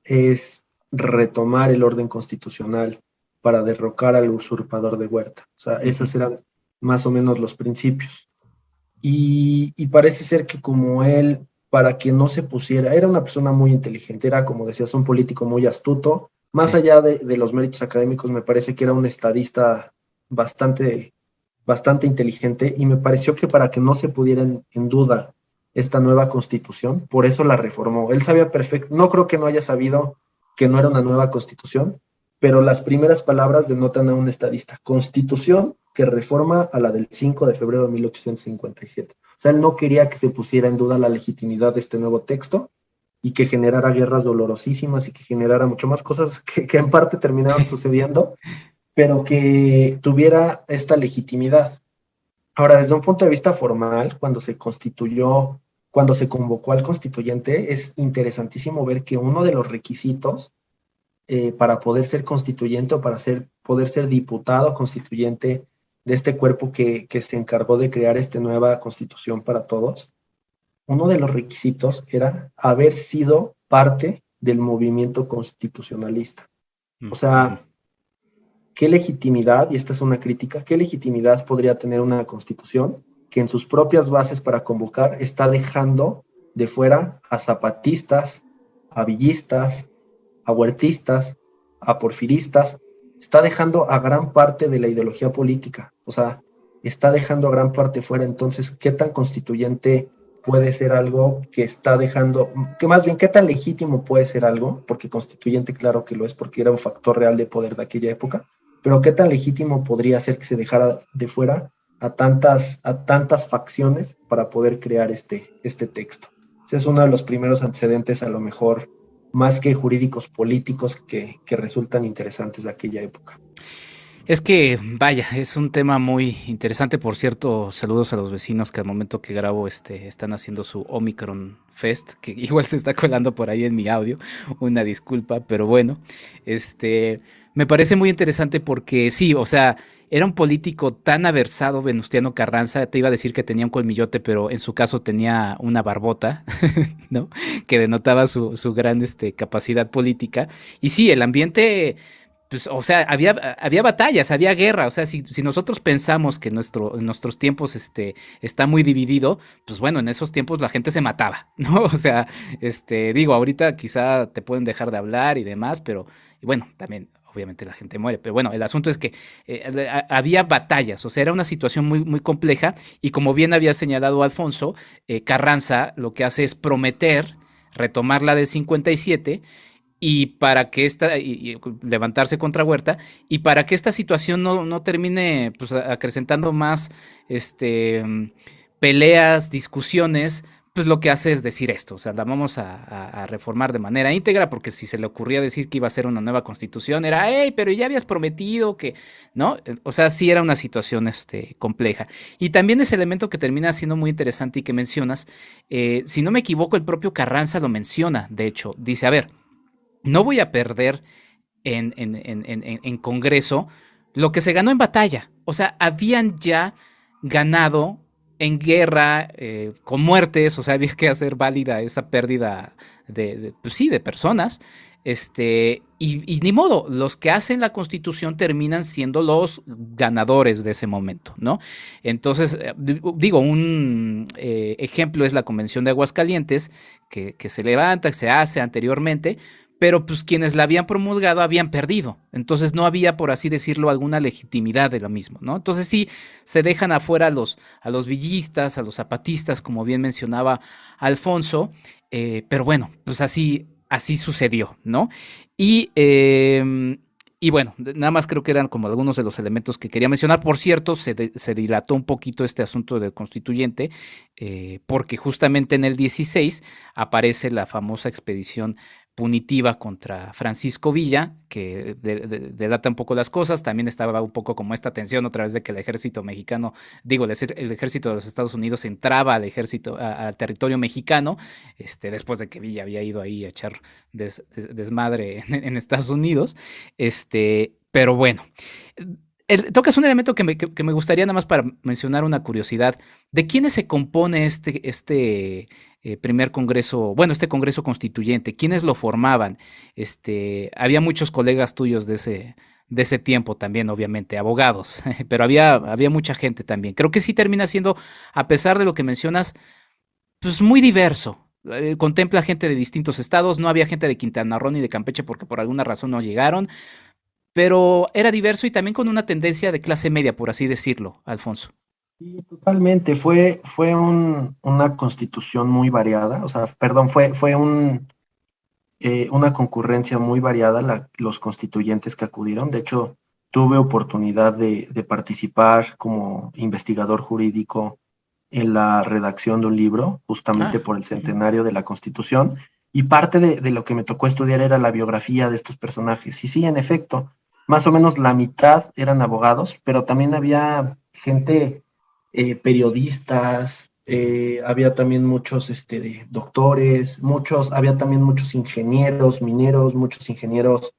es retomar el orden constitucional para derrocar al usurpador de Huerta. O sea, esos eran más o menos los principios. Y parece ser que como él, para que no se pusiera, era una persona muy inteligente, era, como decías, un político muy astuto, más allá de los méritos académicos, me parece que era un estadista bastante inteligente, y me pareció que para que no se pudiera en duda esta nueva constitución, por eso la reformó. Él sabía perfecto, no creo que no haya sabido que no era una nueva constitución, pero las primeras palabras denotan a un estadista: constitución que reforma a la del 5 de febrero de 1857. O sea, él no quería que se pusiera en duda la legitimidad de este nuevo texto y que generara guerras dolorosísimas y que generara mucho más cosas que en parte terminaron sucediendo, pero que tuviera esta legitimidad. Ahora, desde un punto de vista formal, cuando se constituyó, cuando se convocó al constituyente, es interesantísimo ver que uno de los requisitos para poder ser constituyente o para poder ser diputado constituyente de este cuerpo que se encargó de crear esta nueva constitución para todos, uno de los requisitos era haber sido parte del movimiento constitucionalista. O sea, ¿qué legitimidad, y esta es una crítica, qué legitimidad podría tener una constitución que en sus propias bases para convocar está dejando de fuera a zapatistas, a villistas, a huertistas, a porfiristas, está dejando a gran parte de la ideología política? O sea, está dejando gran parte fuera. Entonces, ¿qué tan constituyente puede ser algo que está dejando, que más bien, qué tan legítimo puede ser algo? Porque constituyente, claro que lo es, porque era un factor real de poder de aquella época, pero qué tan legítimo podría ser que se dejara de fuera a tantas facciones para poder crear este texto. Ese es uno de los primeros antecedentes, a lo mejor más que jurídicos políticos, que resultan interesantes de aquella época. Es que, vaya, es un tema muy interesante. Por cierto, saludos a los vecinos que al momento que grabo están haciendo su Omicron Fest, que igual se está colando por ahí en mi audio. Una disculpa, pero bueno, me parece muy interesante porque sí, o sea, era un político tan aversado, Venustiano Carranza. Te iba a decir que tenía un colmillote, pero en su caso tenía una barbota, ¿no? Que denotaba su gran capacidad política. Y sí, el ambiente, pues, o sea, había batallas, había guerra. O sea, si nosotros pensamos que en nuestros tiempos está muy dividido, pues bueno, en esos tiempos la gente se mataba, ¿no? O sea, digo, ahorita quizá te pueden dejar de hablar y demás, pero y bueno, también obviamente la gente muere. Pero bueno, el asunto es que había batallas, o sea, era una situación muy, muy compleja. Y como bien había señalado Alfonso, Carranza lo que hace es prometer retomar la del 57 y para que y levantarse contra Huerta, y para que esta situación no termine pues acrecentando más peleas, discusiones, pues lo que hace es decir esto: o sea, la vamos a reformar de manera íntegra, porque si se le ocurría decir que iba a ser una nueva constitución, era, hey, pero ya habías prometido que, ¿no? O sea, sí era una situación compleja. Y también ese elemento que termina siendo muy interesante y que mencionas, si no me equivoco, el propio Carranza lo menciona, de hecho, dice, a ver, no voy a perder en Congreso lo que se ganó en batalla. O sea, habían ya ganado en guerra, con muertes. O sea, había que hacer válida esa pérdida pues sí, de personas. Y ni modo, los que hacen la Constitución terminan siendo los ganadores de ese momento, ¿no? Entonces, digo, un ejemplo es la Convención de Aguascalientes, que se levanta, que se hace anteriormente, pero pues quienes la habían promulgado habían perdido. Entonces no había, por así decirlo, alguna legitimidad de lo mismo, ¿no? Entonces sí, se dejan afuera a los villistas, a los zapatistas, como bien mencionaba Alfonso, pero bueno, pues así sucedió, ¿no? Y bueno, nada más creo que eran como algunos de los elementos que quería mencionar. Por cierto, se dilató un poquito este asunto del constituyente, porque justamente en el 16 aparece la famosa expedición punitiva contra Francisco Villa, que delata un poco las cosas. También estaba un poco como esta tensión otra vez de que el ejército mexicano, digo, el ejército de los Estados Unidos entraba al territorio mexicano, después de que Villa había ido ahí a echar desmadre en Estados Unidos. Pero bueno, tocas un elemento que me gustaría, nada más para mencionar una curiosidad: ¿de quiénes se compone primer congreso, bueno, este congreso constituyente? ¿Quiénes lo formaban? Había muchos colegas tuyos de ese tiempo también, obviamente, abogados, pero había mucha gente también. Creo que sí termina siendo, a pesar de lo que mencionas, pues muy diverso. Contempla gente de distintos estados. No había gente de Quintana Roo ni de Campeche porque por alguna razón no llegaron, pero era diverso y también con una tendencia de clase media, por así decirlo, Alfonso. Sí, totalmente. Fue una constitución muy variada, o sea, perdón, fue una concurrencia muy variada, los constituyentes que acudieron. De hecho, tuve oportunidad de participar como investigador jurídico en la redacción de un libro, justamente por el centenario de la Constitución, y parte de lo que me tocó estudiar era la biografía de estos personajes. Y sí, en efecto, más o menos la mitad eran abogados, pero también había gente, periodistas, había también muchos doctores, había también muchos ingenieros, mineros, muchos ingenieros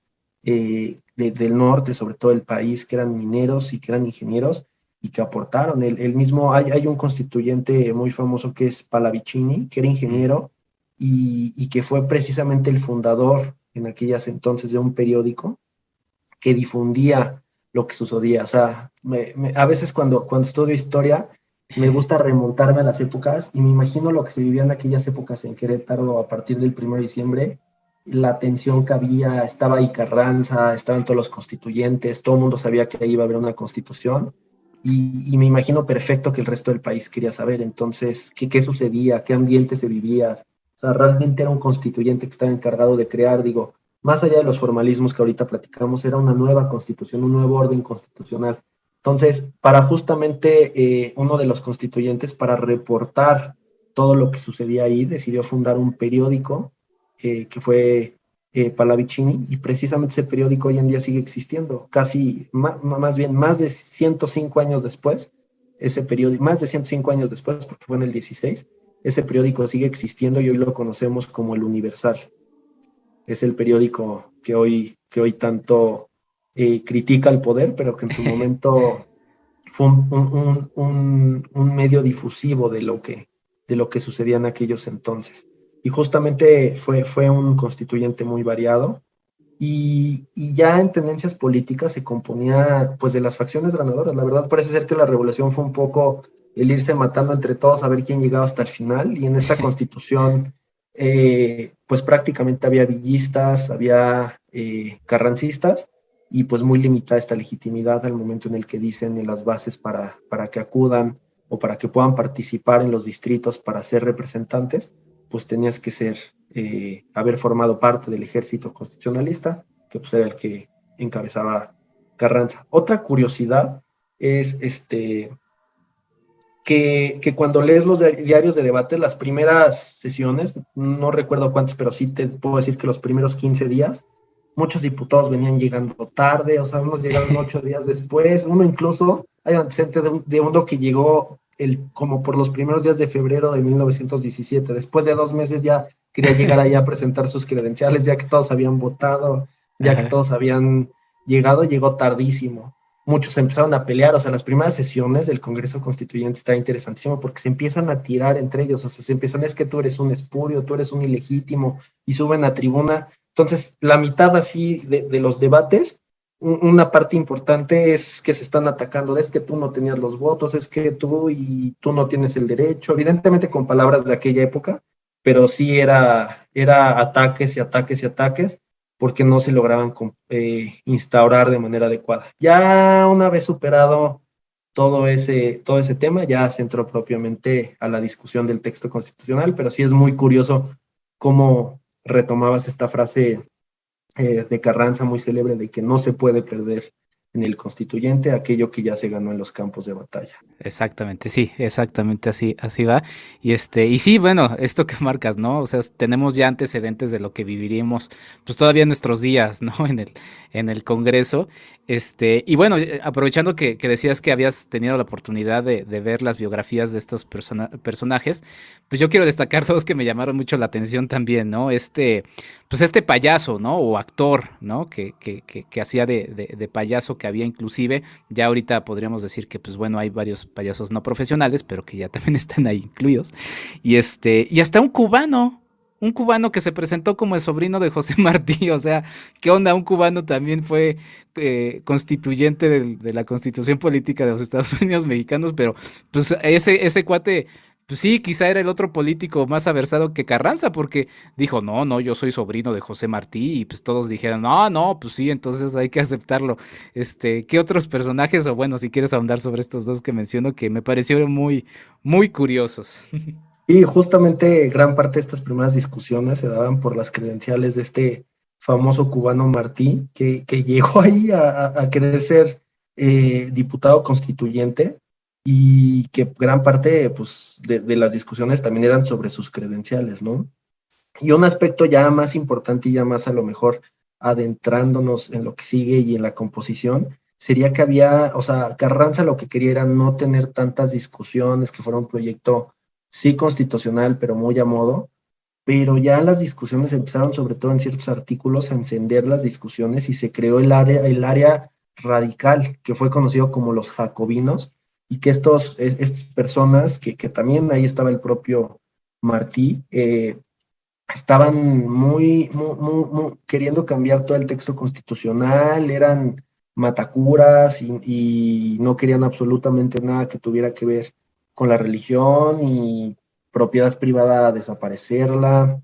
del norte, sobre todo del país, que eran mineros y que eran ingenieros y que aportaron. El mismo, hay un constituyente muy famoso que es Pallavicini, que era ingeniero y que fue precisamente el fundador en aquellas entonces de un periódico que difundía lo que sucedía. O sea, a veces cuando estudio historia, me gusta remontarme a las épocas y me imagino lo que se vivía en aquellas épocas en Querétaro a partir del 1 de diciembre, la tensión que había. Estaba ahí Carranza, estaban todos los constituyentes, todo el mundo sabía que ahí iba a haber una constitución, y me imagino perfecto que el resto del país quería saber, entonces, qué sucedía, qué ambiente se vivía. O sea, realmente era un constituyente que estaba encargado de crear, digo, más allá de los formalismos que ahorita platicamos, era una nueva constitución, un nuevo orden constitucional. Entonces, para justamente uno de los constituyentes, para reportar todo lo que sucedía ahí, decidió fundar un periódico que fue Pallavicini, y precisamente ese periódico hoy en día sigue existiendo, casi, más bien, más de 105 años después, ese periódico, más de 105 años después, porque fue en el 16, ese periódico sigue existiendo y hoy lo conocemos como El Universal. Es el periódico que hoy tanto critica al poder, pero que en su momento fue un medio difusivo de lo que sucedía en aquellos entonces. Y justamente fue un constituyente muy variado, y ya en tendencias políticas se componía pues de las facciones ganadoras. La verdad parece ser que la revolución fue un poco el irse matando entre todos a ver quién llegaba hasta el final, y en esta constitución pues prácticamente había villistas, había carrancistas, y pues muy limitada esta legitimidad al momento en el que dicen en las bases para que acudan o para que puedan participar en los distritos para ser representantes, pues tenías que haber formado parte del ejército constitucionalista, que pues era el que encabezaba Carranza. Otra curiosidad es que cuando lees los diarios de debate, las primeras sesiones, no recuerdo cuántas, pero sí te puedo decir que los primeros 15 días, muchos diputados venían llegando tarde, o sea, unos llegaron 8 días después, uno incluso, hay antecedentes de uno que llegó como por los primeros días de febrero de 1917, después de 2 meses ya quería llegar allá a presentar sus credenciales, ya que todos habían votado, ya que todos habían llegó tardísimo. Muchos empezaron a pelear, o sea, las primeras sesiones del Congreso Constituyente está interesantísimo porque se empiezan a tirar entre ellos, o sea, se empiezan, es que tú eres un espurio, tú eres un ilegítimo, y suben a tribuna. Entonces, la mitad así de los debates, una parte importante es que se están atacando, es que tú no tenías los votos, es que tú no tienes el derecho, evidentemente con palabras de aquella época, pero sí era ataques y ataques y ataques, porque no se lograban instaurar de manera adecuada. Ya una vez superado todo ese tema, ya se entró propiamente a la discusión del texto constitucional, pero sí es muy curioso cómo retomabas esta frase de Carranza muy célebre de que no se puede perder en el constituyente aquello que ya se ganó en los campos de batalla. Exactamente, sí, exactamente así va. Y sí, bueno, esto que marcas, ¿no? O sea, tenemos ya antecedentes de lo que viviríamos, pues todavía en nuestros días, ¿no? En el Congreso. Y bueno, aprovechando que decías que habías tenido la oportunidad de ver las biografías de estos personajes, pues yo quiero destacar dos que me llamaron mucho la atención también, ¿no? Pues este payaso, ¿no? O actor, ¿no? Que hacía de payaso, que había inclusive, ya ahorita podríamos decir que, pues bueno, hay varios payasos no profesionales, pero que ya también están ahí incluidos. Y hasta un cubano que se presentó como el sobrino de José Martí. O sea, ¿qué onda? Un cubano también fue constituyente de la Constitución Política de los Estados Unidos Mexicanos, pero pues ese cuate, pues sí, quizá era el otro político más aversado que Carranza, porque dijo, no, yo soy sobrino de José Martí, y pues todos dijeron, no, pues sí, entonces hay que aceptarlo. ¿Qué otros personajes, o bueno, si quieres ahondar sobre estos dos que menciono, que me parecieron muy, muy curiosos? Y justamente gran parte de estas primeras discusiones se daban por las credenciales de este famoso cubano Martí, que llegó ahí a querer ser diputado constituyente, y que gran parte pues, de las discusiones también eran sobre sus credenciales, ¿no? Y un aspecto ya más importante y ya más a lo mejor adentrándonos en lo que sigue y en la composición, sería que o sea, Carranza lo que quería era no tener tantas discusiones, que fuera un proyecto sí constitucional, pero muy a modo, pero ya las discusiones empezaron, sobre todo en ciertos artículos, a encender las discusiones, y se creó el área radical, que fue conocido como los jacobinos, y que estas personas, que también ahí estaba el propio Martí, estaban muy queriendo cambiar todo el texto constitucional, eran matacuras, y no querían absolutamente nada que tuviera que ver con la religión, y propiedad privada desaparecerla,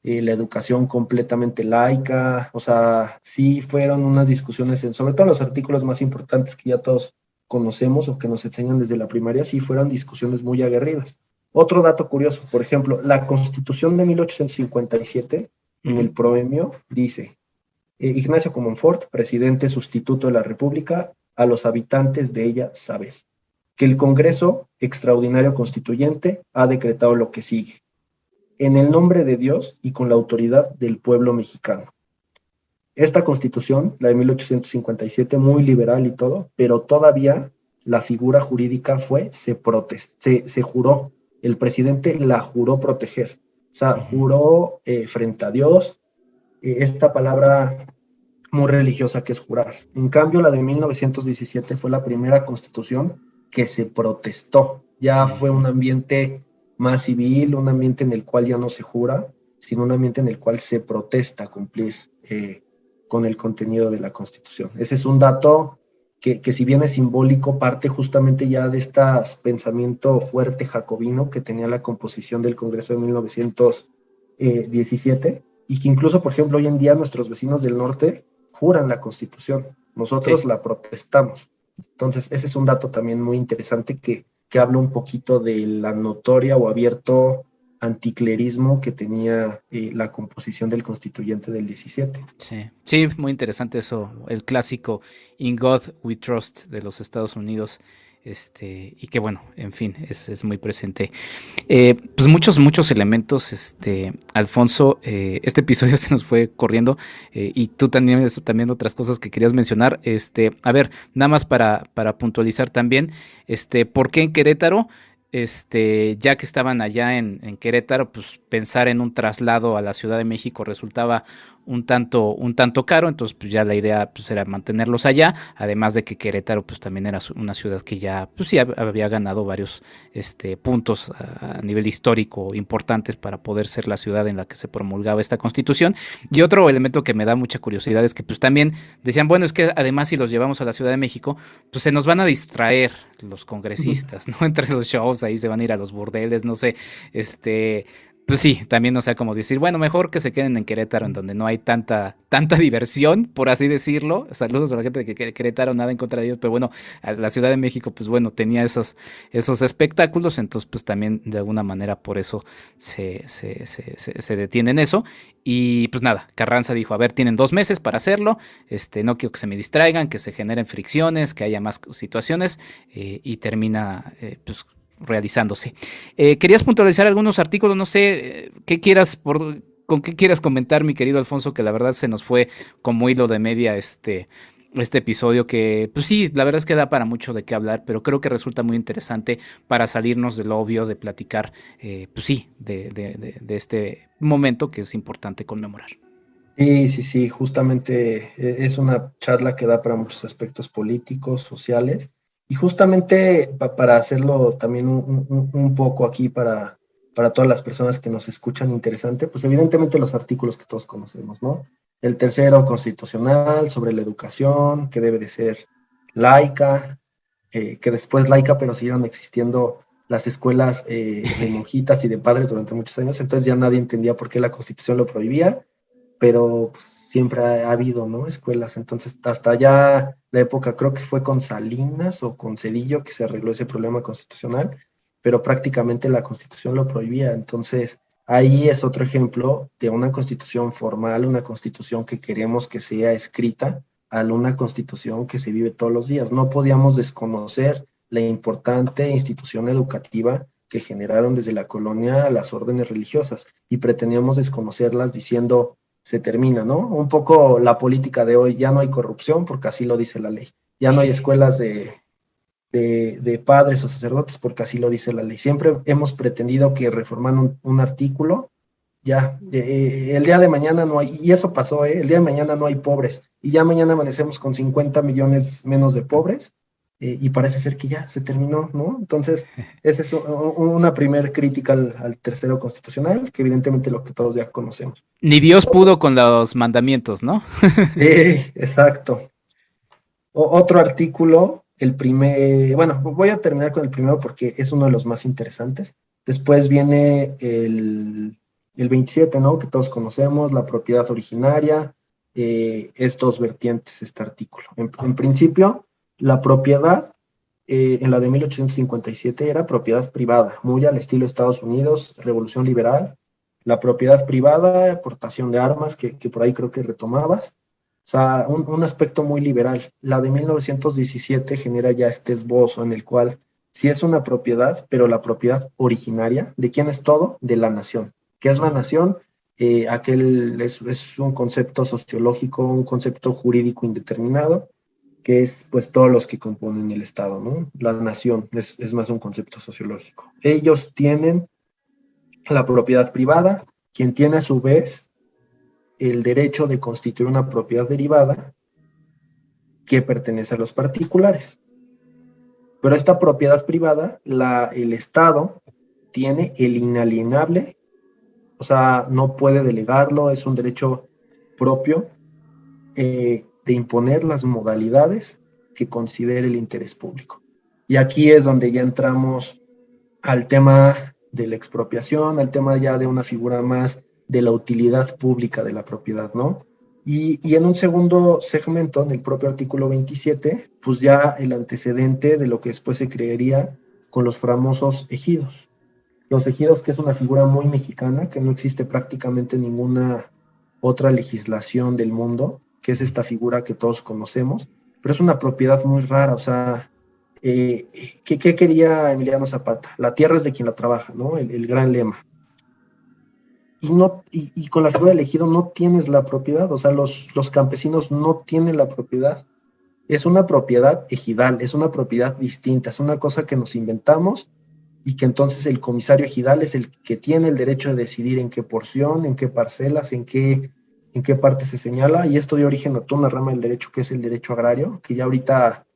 la educación completamente laica. O sea, sí fueron unas discusiones, sobre todo en los artículos más importantes que ya todos conocemos o que nos enseñan desde la primaria, sí fueron discusiones muy aguerridas. Otro dato curioso, por ejemplo, la Constitución de 1857, en el proemio, dice, Ignacio Comonfort, presidente sustituto de la República, a los habitantes de ella saber que el Congreso Extraordinario Constituyente ha decretado lo que sigue, en el nombre de Dios y con la autoridad del pueblo mexicano. Esta Constitución, la de 1857, muy liberal y todo, pero todavía la figura jurídica se juró, el presidente la juró proteger, o sea, juró frente a Dios, esta palabra muy religiosa que es jurar. En cambio, la de 1917 fue la primera Constitución que se protestó, ya fue un ambiente más civil, un ambiente en el cual ya no se jura, sino un ambiente en el cual se protesta cumplir con el contenido de la Constitución. Ese es un dato que si bien es simbólico, parte justamente ya de este pensamiento fuerte jacobino que tenía la composición del Congreso de 1917, y que incluso, por ejemplo, hoy en día nuestros vecinos del norte juran la Constitución, nosotros la protestamos. Entonces, ese es un dato también muy interesante que habla un poquito de la notoria o abierto anticlerismo que tenía la composición del constituyente del 17. Sí, muy interesante eso, el clásico In God We Trust de los Estados Unidos, y que bueno, en fin, es muy presente. Pues muchos elementos, Alfonso, este episodio se nos fue corriendo, y tú también otras cosas que querías mencionar, a ver, nada más para puntualizar también, ¿por qué en Querétaro? Ya que estaban allá en Querétaro, pues pensar en un traslado a la Ciudad de México resultaba un tanto caro, entonces pues ya la idea pues era mantenerlos allá, además de que Querétaro pues también era una ciudad que ya pues sí había ganado varios puntos a nivel histórico importantes para poder ser la ciudad en la que se promulgaba esta Constitución. Y otro elemento que me da mucha curiosidad es que pues también decían, bueno, es que además si los llevamos a la Ciudad de México, pues se nos van a distraer los congresistas, ¿no? Entre los shows ahí se van a ir a los burdeles, no sé, pues sí, también, o sea, como decir, bueno, mejor que se queden en Querétaro, en donde no hay tanta diversión, por así decirlo. Saludos a la gente de Querétaro, nada en contra de ellos, pero bueno, a la Ciudad de México, pues bueno, tenía esos espectáculos, entonces pues también de alguna manera por eso se detiene en eso. Y pues nada, Carranza dijo, a ver, tienen 2 meses para hacerlo, no quiero que se me distraigan, que se generen fricciones, que haya más situaciones, y termina, pues, realizándose. Querías puntualizar algunos artículos, no sé, con qué quieras comentar, mi querido Alfonso, que la verdad se nos fue como hilo de media este episodio que, pues sí, la verdad es que da para mucho de qué hablar, pero creo que resulta muy interesante para salirnos de lo obvio, de platicar, pues sí, de este momento que es importante conmemorar. Sí, justamente es una charla que da para muchos aspectos políticos, sociales, y justamente para hacerlo también un poco aquí para todas las personas que nos escuchan interesante, pues evidentemente los artículos que todos conocemos, ¿no? El tercero constitucional sobre la educación, que debe de ser laica, que después laica, pero siguieron existiendo las escuelas de monjitas y de padres durante muchos años, entonces ya nadie entendía por qué la Constitución lo prohibía, pero pues, siempre ha habido, ¿no? Escuelas, entonces hasta ya la época, creo que fue con Salinas o con Zedillo que se arregló ese problema constitucional, pero prácticamente la Constitución lo prohibía, entonces ahí es otro ejemplo de una Constitución formal, una Constitución que queremos que sea escrita, a una Constitución que se vive todos los días. No podíamos desconocer la importante institución educativa que generaron desde la colonia las órdenes religiosas, y pretendíamos desconocerlas diciendo se termina, ¿no? Un poco la política de hoy, ya no hay corrupción porque así lo dice la ley, ya no hay escuelas de padres o sacerdotes porque así lo dice la ley. Siempre hemos pretendido que reformando un artículo, ya, el día de mañana no hay, y eso pasó, el día de mañana no hay pobres, y ya mañana amanecemos con 50 millones menos de pobres, y parece ser que ya se terminó, ¿no? Entonces, esa es una primer crítica al tercero constitucional, que evidentemente lo que todos ya conocemos. Ni Dios pudo con los mandamientos, ¿no? Exacto. Otro artículo, bueno, voy a terminar con el primero porque es uno de los más interesantes. Después viene el 27, ¿no? Que todos conocemos, la propiedad originaria, es 2 vertientes este artículo. En principio, la propiedad en la de 1857 era propiedad privada, muy al estilo Estados Unidos, Revolución Liberal, la propiedad privada, aportación de armas, que por ahí creo que retomabas, o sea, un aspecto muy liberal. La de 1917 genera ya este esbozo en el cual sí es una propiedad, pero la propiedad originaria, ¿de quién es todo? De la nación. ¿Qué es la nación? Aquel es un concepto sociológico, un concepto jurídico indeterminado, que es pues todos los que componen el Estado, ¿no? La nación es más un concepto sociológico. Ellos tienen la propiedad privada, quien tiene a su vez el derecho de constituir una propiedad derivada que pertenece a los particulares. Pero esta propiedad privada, el Estado tiene el inalienable, o sea, no puede delegarlo, es un derecho propio de imponer las modalidades que considere el interés público. Y aquí es donde ya entramos al tema de la expropiación, al tema ya de una figura más de la utilidad pública de la propiedad, ¿no? Y en un segundo segmento, en el propio artículo 27, pues ya el antecedente de lo que después se crearía con los famosos ejidos. Los ejidos, que es una figura muy mexicana, que no existe prácticamente en ninguna otra legislación del mundo, que es esta figura que todos conocemos, pero es una propiedad muy rara, o sea, ¿qué quería Emiliano Zapata? La tierra es de quien la trabaja, ¿no? El gran lema. Y con la figura del ejido no tienes la propiedad, o sea, los campesinos no tienen la propiedad. Es una propiedad ejidal, es una propiedad distinta, es una cosa que nos inventamos y que entonces el comisario ejidal es el que tiene el derecho de decidir en qué porción, en qué parcelas, en qué parte se señala, y esto dio origen a toda una rama del derecho que es el derecho agrario, que ya ahorita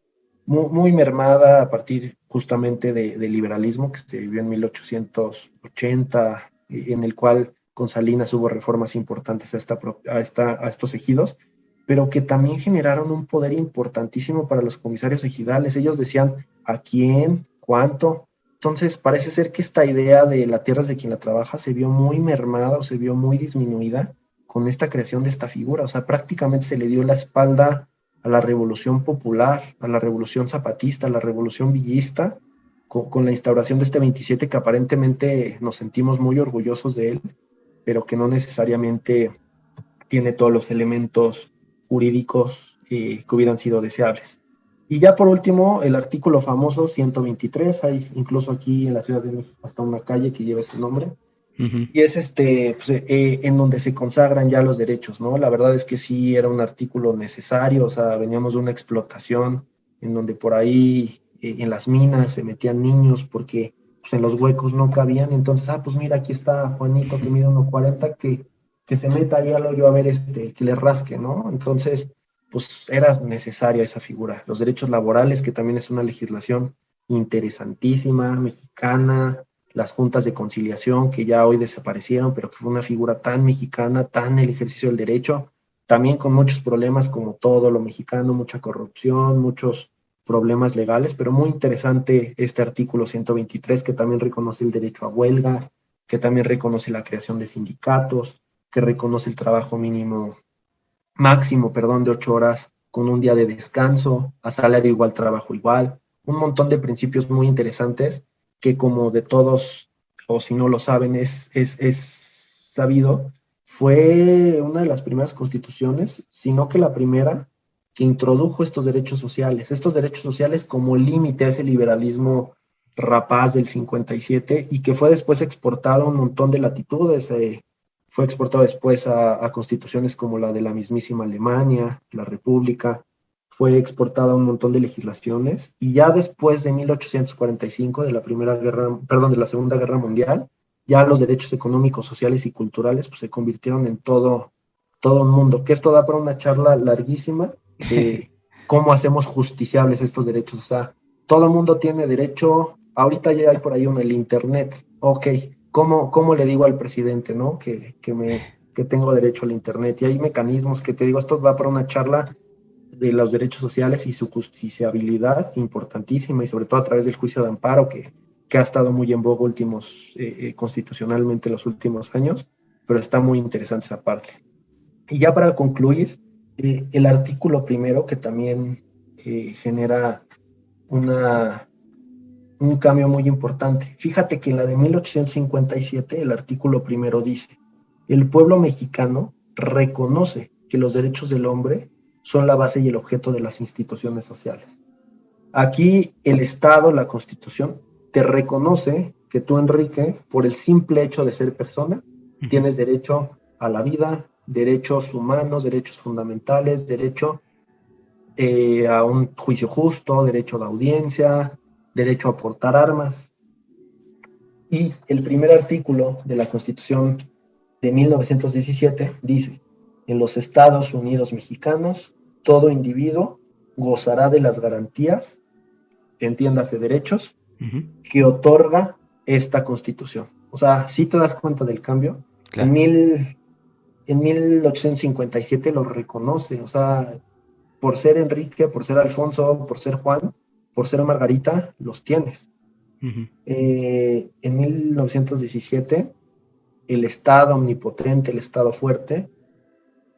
muy mermada a partir justamente del liberalismo que se vivió en 1880, en el cual con Salinas hubo reformas importantes a estos ejidos, pero que también generaron un poder importantísimo para los comisarios ejidales. Ellos decían a quién, cuánto. Entonces parece ser que esta idea de la tierra es de quien la trabaja se vio muy mermada o se vio muy disminuida con esta creación de esta figura. O sea, prácticamente se le dio la espalda a la revolución popular, a la revolución zapatista, a la revolución villista, con la instauración de este 27 que aparentemente nos sentimos muy orgullosos de él, pero que no necesariamente tiene todos los elementos jurídicos que hubieran sido deseables. Y ya por último, el artículo famoso 123, hay incluso aquí en la Ciudad de México hasta una calle que lleva ese nombre, y es en donde se consagran ya los derechos, ¿no? La verdad es que sí era un artículo necesario, o sea, veníamos de una explotación en donde por ahí en las minas se metían niños porque pues, en los huecos no cabían, entonces, pues mira, aquí está Juanito que mide 1.40, que se meta ahí al hoyo a ver que le rasque, ¿no? Entonces, pues era necesaria esa figura. Los derechos laborales, que también es una legislación interesantísima, mexicana, las juntas de conciliación que ya hoy desaparecieron, pero que fue una figura tan mexicana, tan el ejercicio del derecho, también con muchos problemas como todo lo mexicano, mucha corrupción, muchos problemas legales, pero muy interesante este artículo 123 que también reconoce el derecho a huelga, que también reconoce la creación de sindicatos, que reconoce el trabajo máximo, de 8 horas con un día de descanso, a salario igual, trabajo igual, un montón de principios muy interesantes que como de todos, o si no lo saben, es sabido, fue una de las primeras constituciones, sino que la primera que introdujo estos derechos sociales como límite a ese liberalismo rapaz del 57 y que fue después exportado a un montón de latitudes, fue exportado después a constituciones como la de la mismísima Alemania, la República, fue exportada a un montón de legislaciones, y ya después de 1845, de la Segunda Guerra Mundial, ya los derechos económicos, sociales y culturales pues, se convirtieron en todo un mundo, que esto da para una charla larguísima de cómo hacemos justiciables estos derechos. O sea, todo el mundo tiene derecho, ahorita ya hay por ahí el internet, ok, ¿cómo le digo al presidente, ¿no? que tengo derecho al internet? Y hay mecanismos que te digo, esto da para una charla de los derechos sociales y su justiciabilidad importantísima, y sobre todo a través del juicio de amparo que ha estado muy en boga constitucionalmente en los últimos años, pero está muy interesante esa parte. Y ya para concluir, el artículo primero que también genera un cambio muy importante. Fíjate que en la de 1857 el artículo primero dice: el pueblo mexicano reconoce que los derechos del hombre son la base y el objeto de las instituciones sociales. Aquí el Estado, la Constitución, te reconoce que tú, Enrique, por el simple hecho de ser persona, tienes derecho a la vida, derechos humanos, derechos fundamentales, derecho a un juicio justo, derecho de audiencia, derecho a portar armas. Y el primer artículo de la Constitución de 1917 dice: en los Estados Unidos mexicanos, todo individuo gozará de las garantías, entiéndase derechos, que otorga esta Constitución. O sea, si te das cuenta del cambio. Claro. En 1857 lo reconoce, o sea, por ser Enrique, por ser Alfonso, por ser Juan, por ser Margarita, los tienes. En 1917, el Estado omnipotente, el Estado fuerte,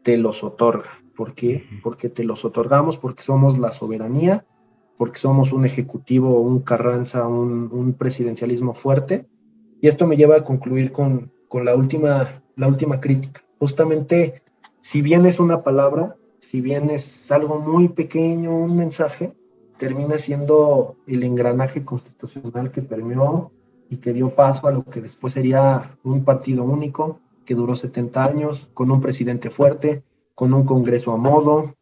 te los otorga. ¿Por qué? Porque te los otorgamos, porque somos la soberanía, porque somos un ejecutivo, un Carranza, un presidencialismo fuerte. Y esto me lleva a concluir con la última crítica. Justamente, si bien es una palabra, si bien es algo muy pequeño, un mensaje, termina siendo el engranaje constitucional que permeó y que dio paso a lo que después sería un partido único, que duró 70 años, con un presidente fuerte, con un Congreso a modo,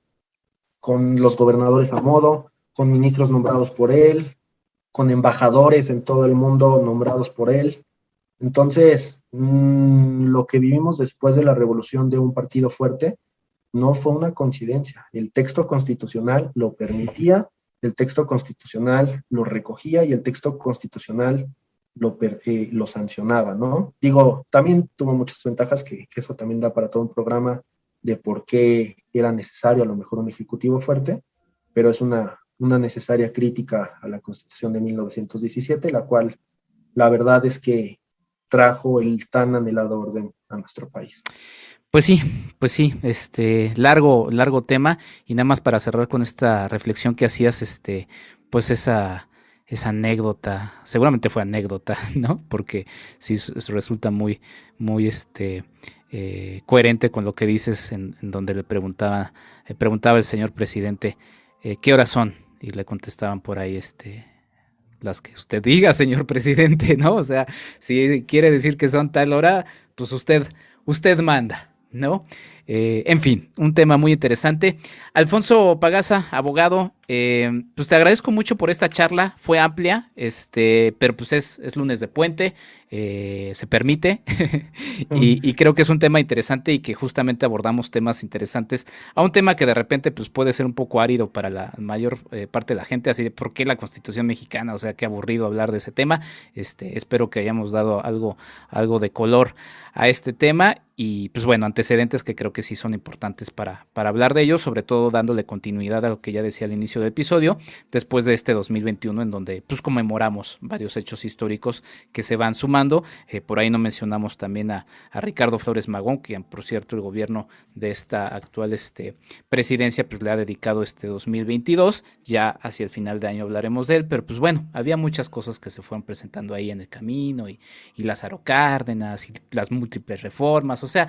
con los gobernadores a modo, con ministros nombrados por él, con embajadores en todo el mundo nombrados por él. Entonces, lo que vivimos después de la revolución de un partido fuerte no fue una coincidencia. El texto constitucional lo permitía, el texto constitucional lo recogía y el texto constitucional lo sancionaba, ¿no? Digo, también tuvo muchas ventajas que eso también da para todo un programa de por qué era necesario a lo mejor un ejecutivo fuerte, pero es una necesaria crítica a la Constitución de 1917, la cual la verdad es que trajo el tan anhelado orden a nuestro país. Pues sí, largo tema, y nada más para cerrar con esta reflexión que hacías, pues esa anécdota, seguramente fue anécdota, ¿no? Porque sí resulta muy coherente con lo que dices en donde le preguntaba el señor presidente, ¿qué horas son? Y le contestaban por ahí, las que usted diga, señor presidente, ¿no? O sea, si quiere decir que son tal hora, pues usted manda, ¿no? En fin, un tema muy interesante. Alfonso Pagaza, abogado, pues te agradezco mucho por esta charla, fue amplia, pero pues es lunes de puente, se permite, y creo que es un tema interesante y que justamente abordamos temas interesantes, a un tema que de repente pues puede ser un poco árido para la mayor parte de la gente, así de ¿por qué la Constitución mexicana? O sea, qué aburrido hablar de ese tema. Espero que hayamos dado algo de color a este tema y pues bueno, antecedentes que creo que sí son importantes para hablar de ello, sobre todo dándole continuidad a lo que ya decía al inicio del episodio, después de este 2021 en donde pues conmemoramos varios hechos históricos que se van sumando. Por ahí no mencionamos también a Ricardo Flores Magón, quien por cierto el gobierno de esta actual presidencia pues le ha dedicado este 2022, ya hacia el final de año hablaremos de él, pero pues bueno, había muchas cosas que se fueron presentando ahí en el camino y Lázaro Cárdenas y las múltiples reformas, o sea,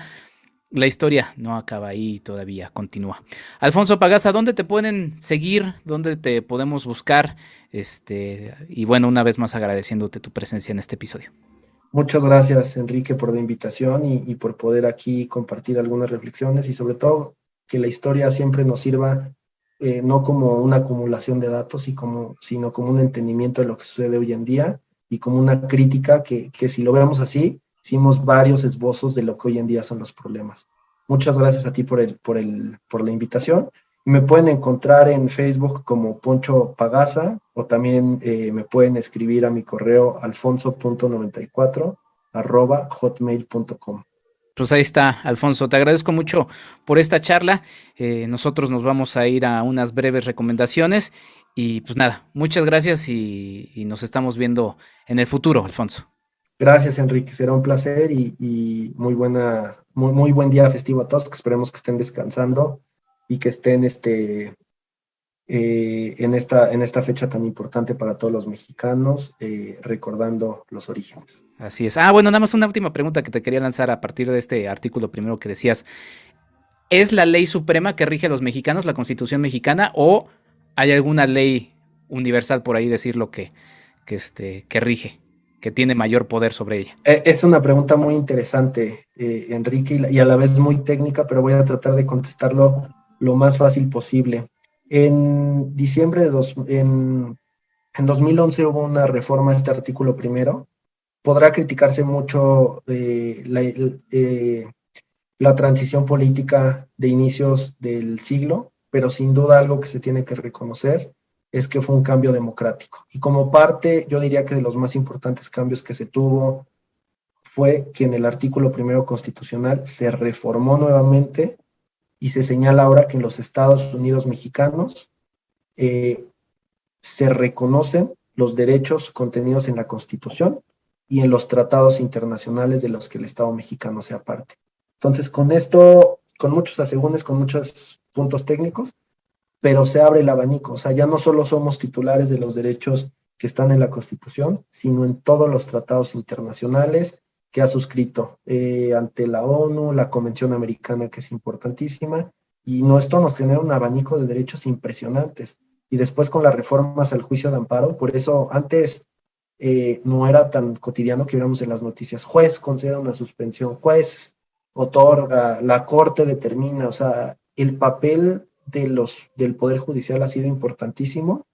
la historia no acaba ahí, todavía continúa. Alfonso Pagaza, ¿dónde te pueden seguir? ¿Dónde te podemos buscar? Y bueno, una vez más agradeciéndote tu presencia en este episodio. Muchas gracias, Enrique, por la invitación y por poder aquí compartir algunas reflexiones y sobre todo que la historia siempre nos sirva no como una acumulación de datos, sino como un entendimiento de lo que sucede hoy en día y como una crítica que si lo vemos así, hicimos varios esbozos de lo que hoy en día son los problemas. Muchas gracias a ti por la invitación. Me pueden encontrar en Facebook como Poncho Pagaza o también me pueden escribir a mi correo alfonso.94@hotmail.com. Pues ahí está, Alfonso, te agradezco mucho por esta charla. Nosotros nos vamos a ir a unas breves recomendaciones y pues nada, muchas gracias y nos estamos viendo en el futuro, Alfonso. Gracias, Enrique, será un placer y muy buen día festivo a todos, que esperemos que estén descansando y que estén en esta fecha tan importante para todos los mexicanos, recordando los orígenes. Así es. Bueno, nada más una última pregunta que te quería lanzar a partir de este artículo primero que decías. ¿Es la ley suprema que rige a los mexicanos, la Constitución mexicana, o hay alguna ley universal, por ahí decirlo, que rige, que tiene mayor poder sobre ella? Es una pregunta muy interesante, Enrique, y a la vez muy técnica, pero voy a tratar de contestarlo lo más fácil posible. En diciembre en 2011 hubo una reforma a este artículo primero. Podrá criticarse mucho la transición política de inicios del siglo, pero sin duda algo que se tiene que reconocer es que fue un cambio democrático. Y como parte, yo diría que de los más importantes cambios que se tuvo fue que en el artículo primero constitucional se reformó nuevamente y se señala ahora que en los Estados Unidos mexicanos se reconocen los derechos contenidos en la Constitución y en los tratados internacionales de los que el Estado mexicano sea parte. Entonces, con esto, con muchos asegúnes, con muchos puntos técnicos, pero se abre el abanico. O sea, ya no solo somos titulares de los derechos que están en la Constitución, sino en todos los tratados internacionales que ha suscrito ante la ONU, la Convención Americana, que es importantísima, y esto nos genera un abanico de derechos impresionantes. Y después con las reformas al juicio de amparo, por eso antes no era tan cotidiano que viéramos en las noticias, juez concede una suspensión, juez otorga, la corte determina, o sea, el papel del Poder Judicial ha sido importantísimo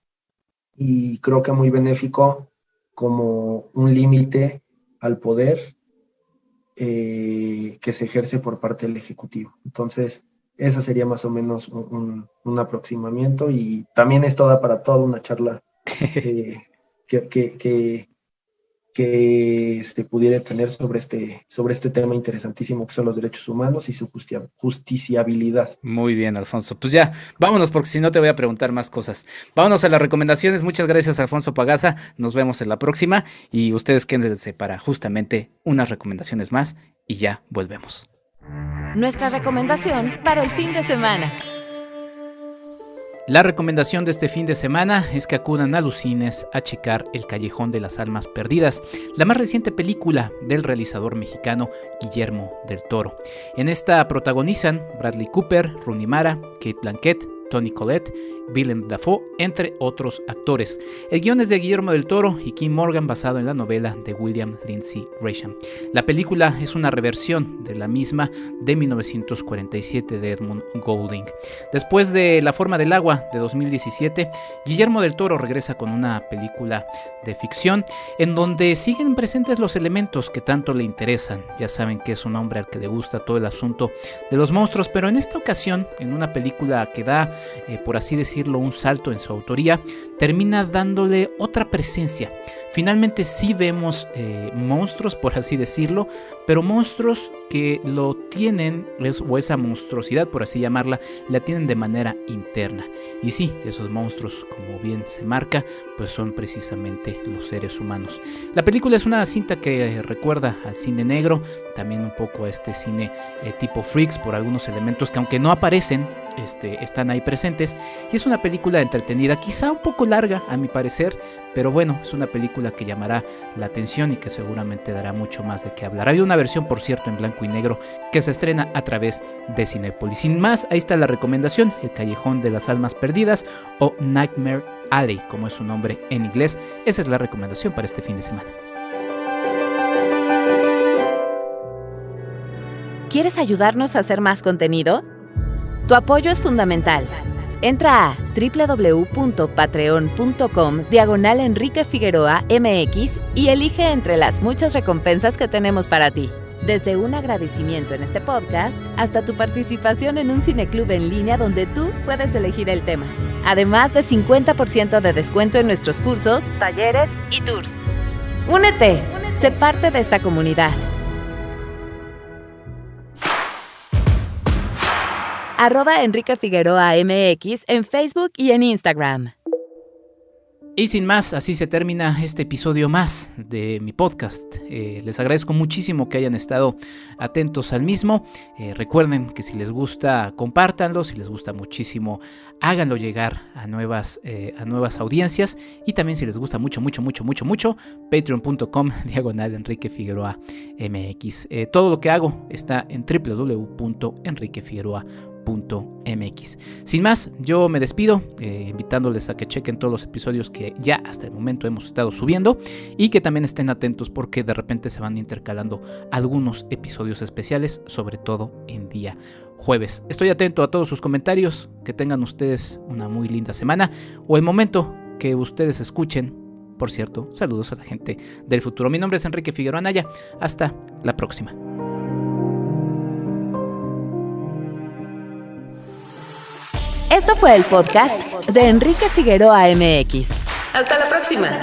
y creo que muy benéfico como un límite al poder que se ejerce por parte del Ejecutivo. Entonces, esa sería más o menos un aproximamiento, y también esto da para toda una charla que pudiera tener sobre este tema interesantísimo que son los derechos humanos y su justiciabilidad. Muy bien, Alfonso. Pues ya, vámonos, porque si no te voy a preguntar más cosas. Vámonos a las recomendaciones. Muchas gracias, Alfonso Pagaza. Nos vemos en la próxima y ustedes quédense para justamente unas recomendaciones más y ya volvemos. Nuestra recomendación para el fin de semana. La recomendación de este fin de semana es que acudan a los cines a checar El Callejón de las Almas Perdidas, la más reciente película del realizador mexicano Guillermo del Toro. En esta protagonizan Bradley Cooper, Rooney Mara, Cate Blanchett, Toni Collette, Willem Dafoe, entre otros actores. El guion es de Guillermo del Toro y Kim Morgan, basado en la novela de William Lindsay Gresham. La película es una reversión de la misma de 1947 de Edmund Goulding. Después de La Forma del Agua de 2017, Guillermo del Toro regresa con una película de ficción en donde siguen presentes los elementos que tanto le interesan. Ya saben que es un hombre al que le gusta todo el asunto de los monstruos, pero en esta ocasión, en una película que da, por así decirlo, un salto en su autoría, termina dándole otra presencia. Finalmente sí vemos monstruos, por así decirlo, pero monstruos que lo tienen, o esa monstruosidad, por así llamarla, la tienen de manera interna. Y sí, esos monstruos, como bien se marca, pues son precisamente los seres humanos. La película es una cinta que recuerda al cine negro, también un poco a este cine tipo Freaks, por algunos elementos que, aunque no aparecen, están ahí presentes. Y es una película entretenida, quizá un poco larga a mi parecer, pero bueno, es una película que llamará la atención y que seguramente dará mucho más de qué hablar. Hay una versión, por cierto, en blanco y negro que se estrena a través de Cinépolis. Sin más, ahí está la recomendación: El Callejón de las Almas Perdidas, o Nightmare Alley, como es su nombre en inglés. Esa es la recomendación para este fin de semana. ¿Quieres ayudarnos a hacer más contenido? Tu apoyo es fundamental. Entra a www.patreon.com/Enrique Figueroa MX y elige entre las muchas recompensas que tenemos para ti. Desde un agradecimiento en este podcast hasta tu participación en un cineclub en línea donde tú puedes elegir el tema. Además de 50% de descuento en nuestros cursos, talleres y tours. ¡Únete! Sé parte de esta comunidad. @Enrique Figueroa MX en Facebook y en Instagram. Y sin más, así se termina este episodio más de mi podcast. Les agradezco muchísimo que hayan estado atentos al mismo. Recuerden que si les gusta, compártanlo. Si les gusta muchísimo, háganlo llegar a nuevas audiencias. Y también si les gusta mucho, patreon.com/Enrique Figueroa MX. Todo lo que hago está en www.enriquefigueroa.mx. Sin más, yo me despido invitándoles a que chequen todos los episodios que ya hasta el momento hemos estado subiendo y que también estén atentos porque de repente se van intercalando algunos episodios especiales, sobre todo en día jueves. Estoy atento a todos sus comentarios, que tengan ustedes una muy linda semana o el momento que ustedes escuchen. Por cierto, saludos a la gente del futuro. Mi nombre es Enrique Figueroa Anaya. Hasta la próxima. Esto fue el podcast de Enrique Figueroa MX. Hasta la próxima.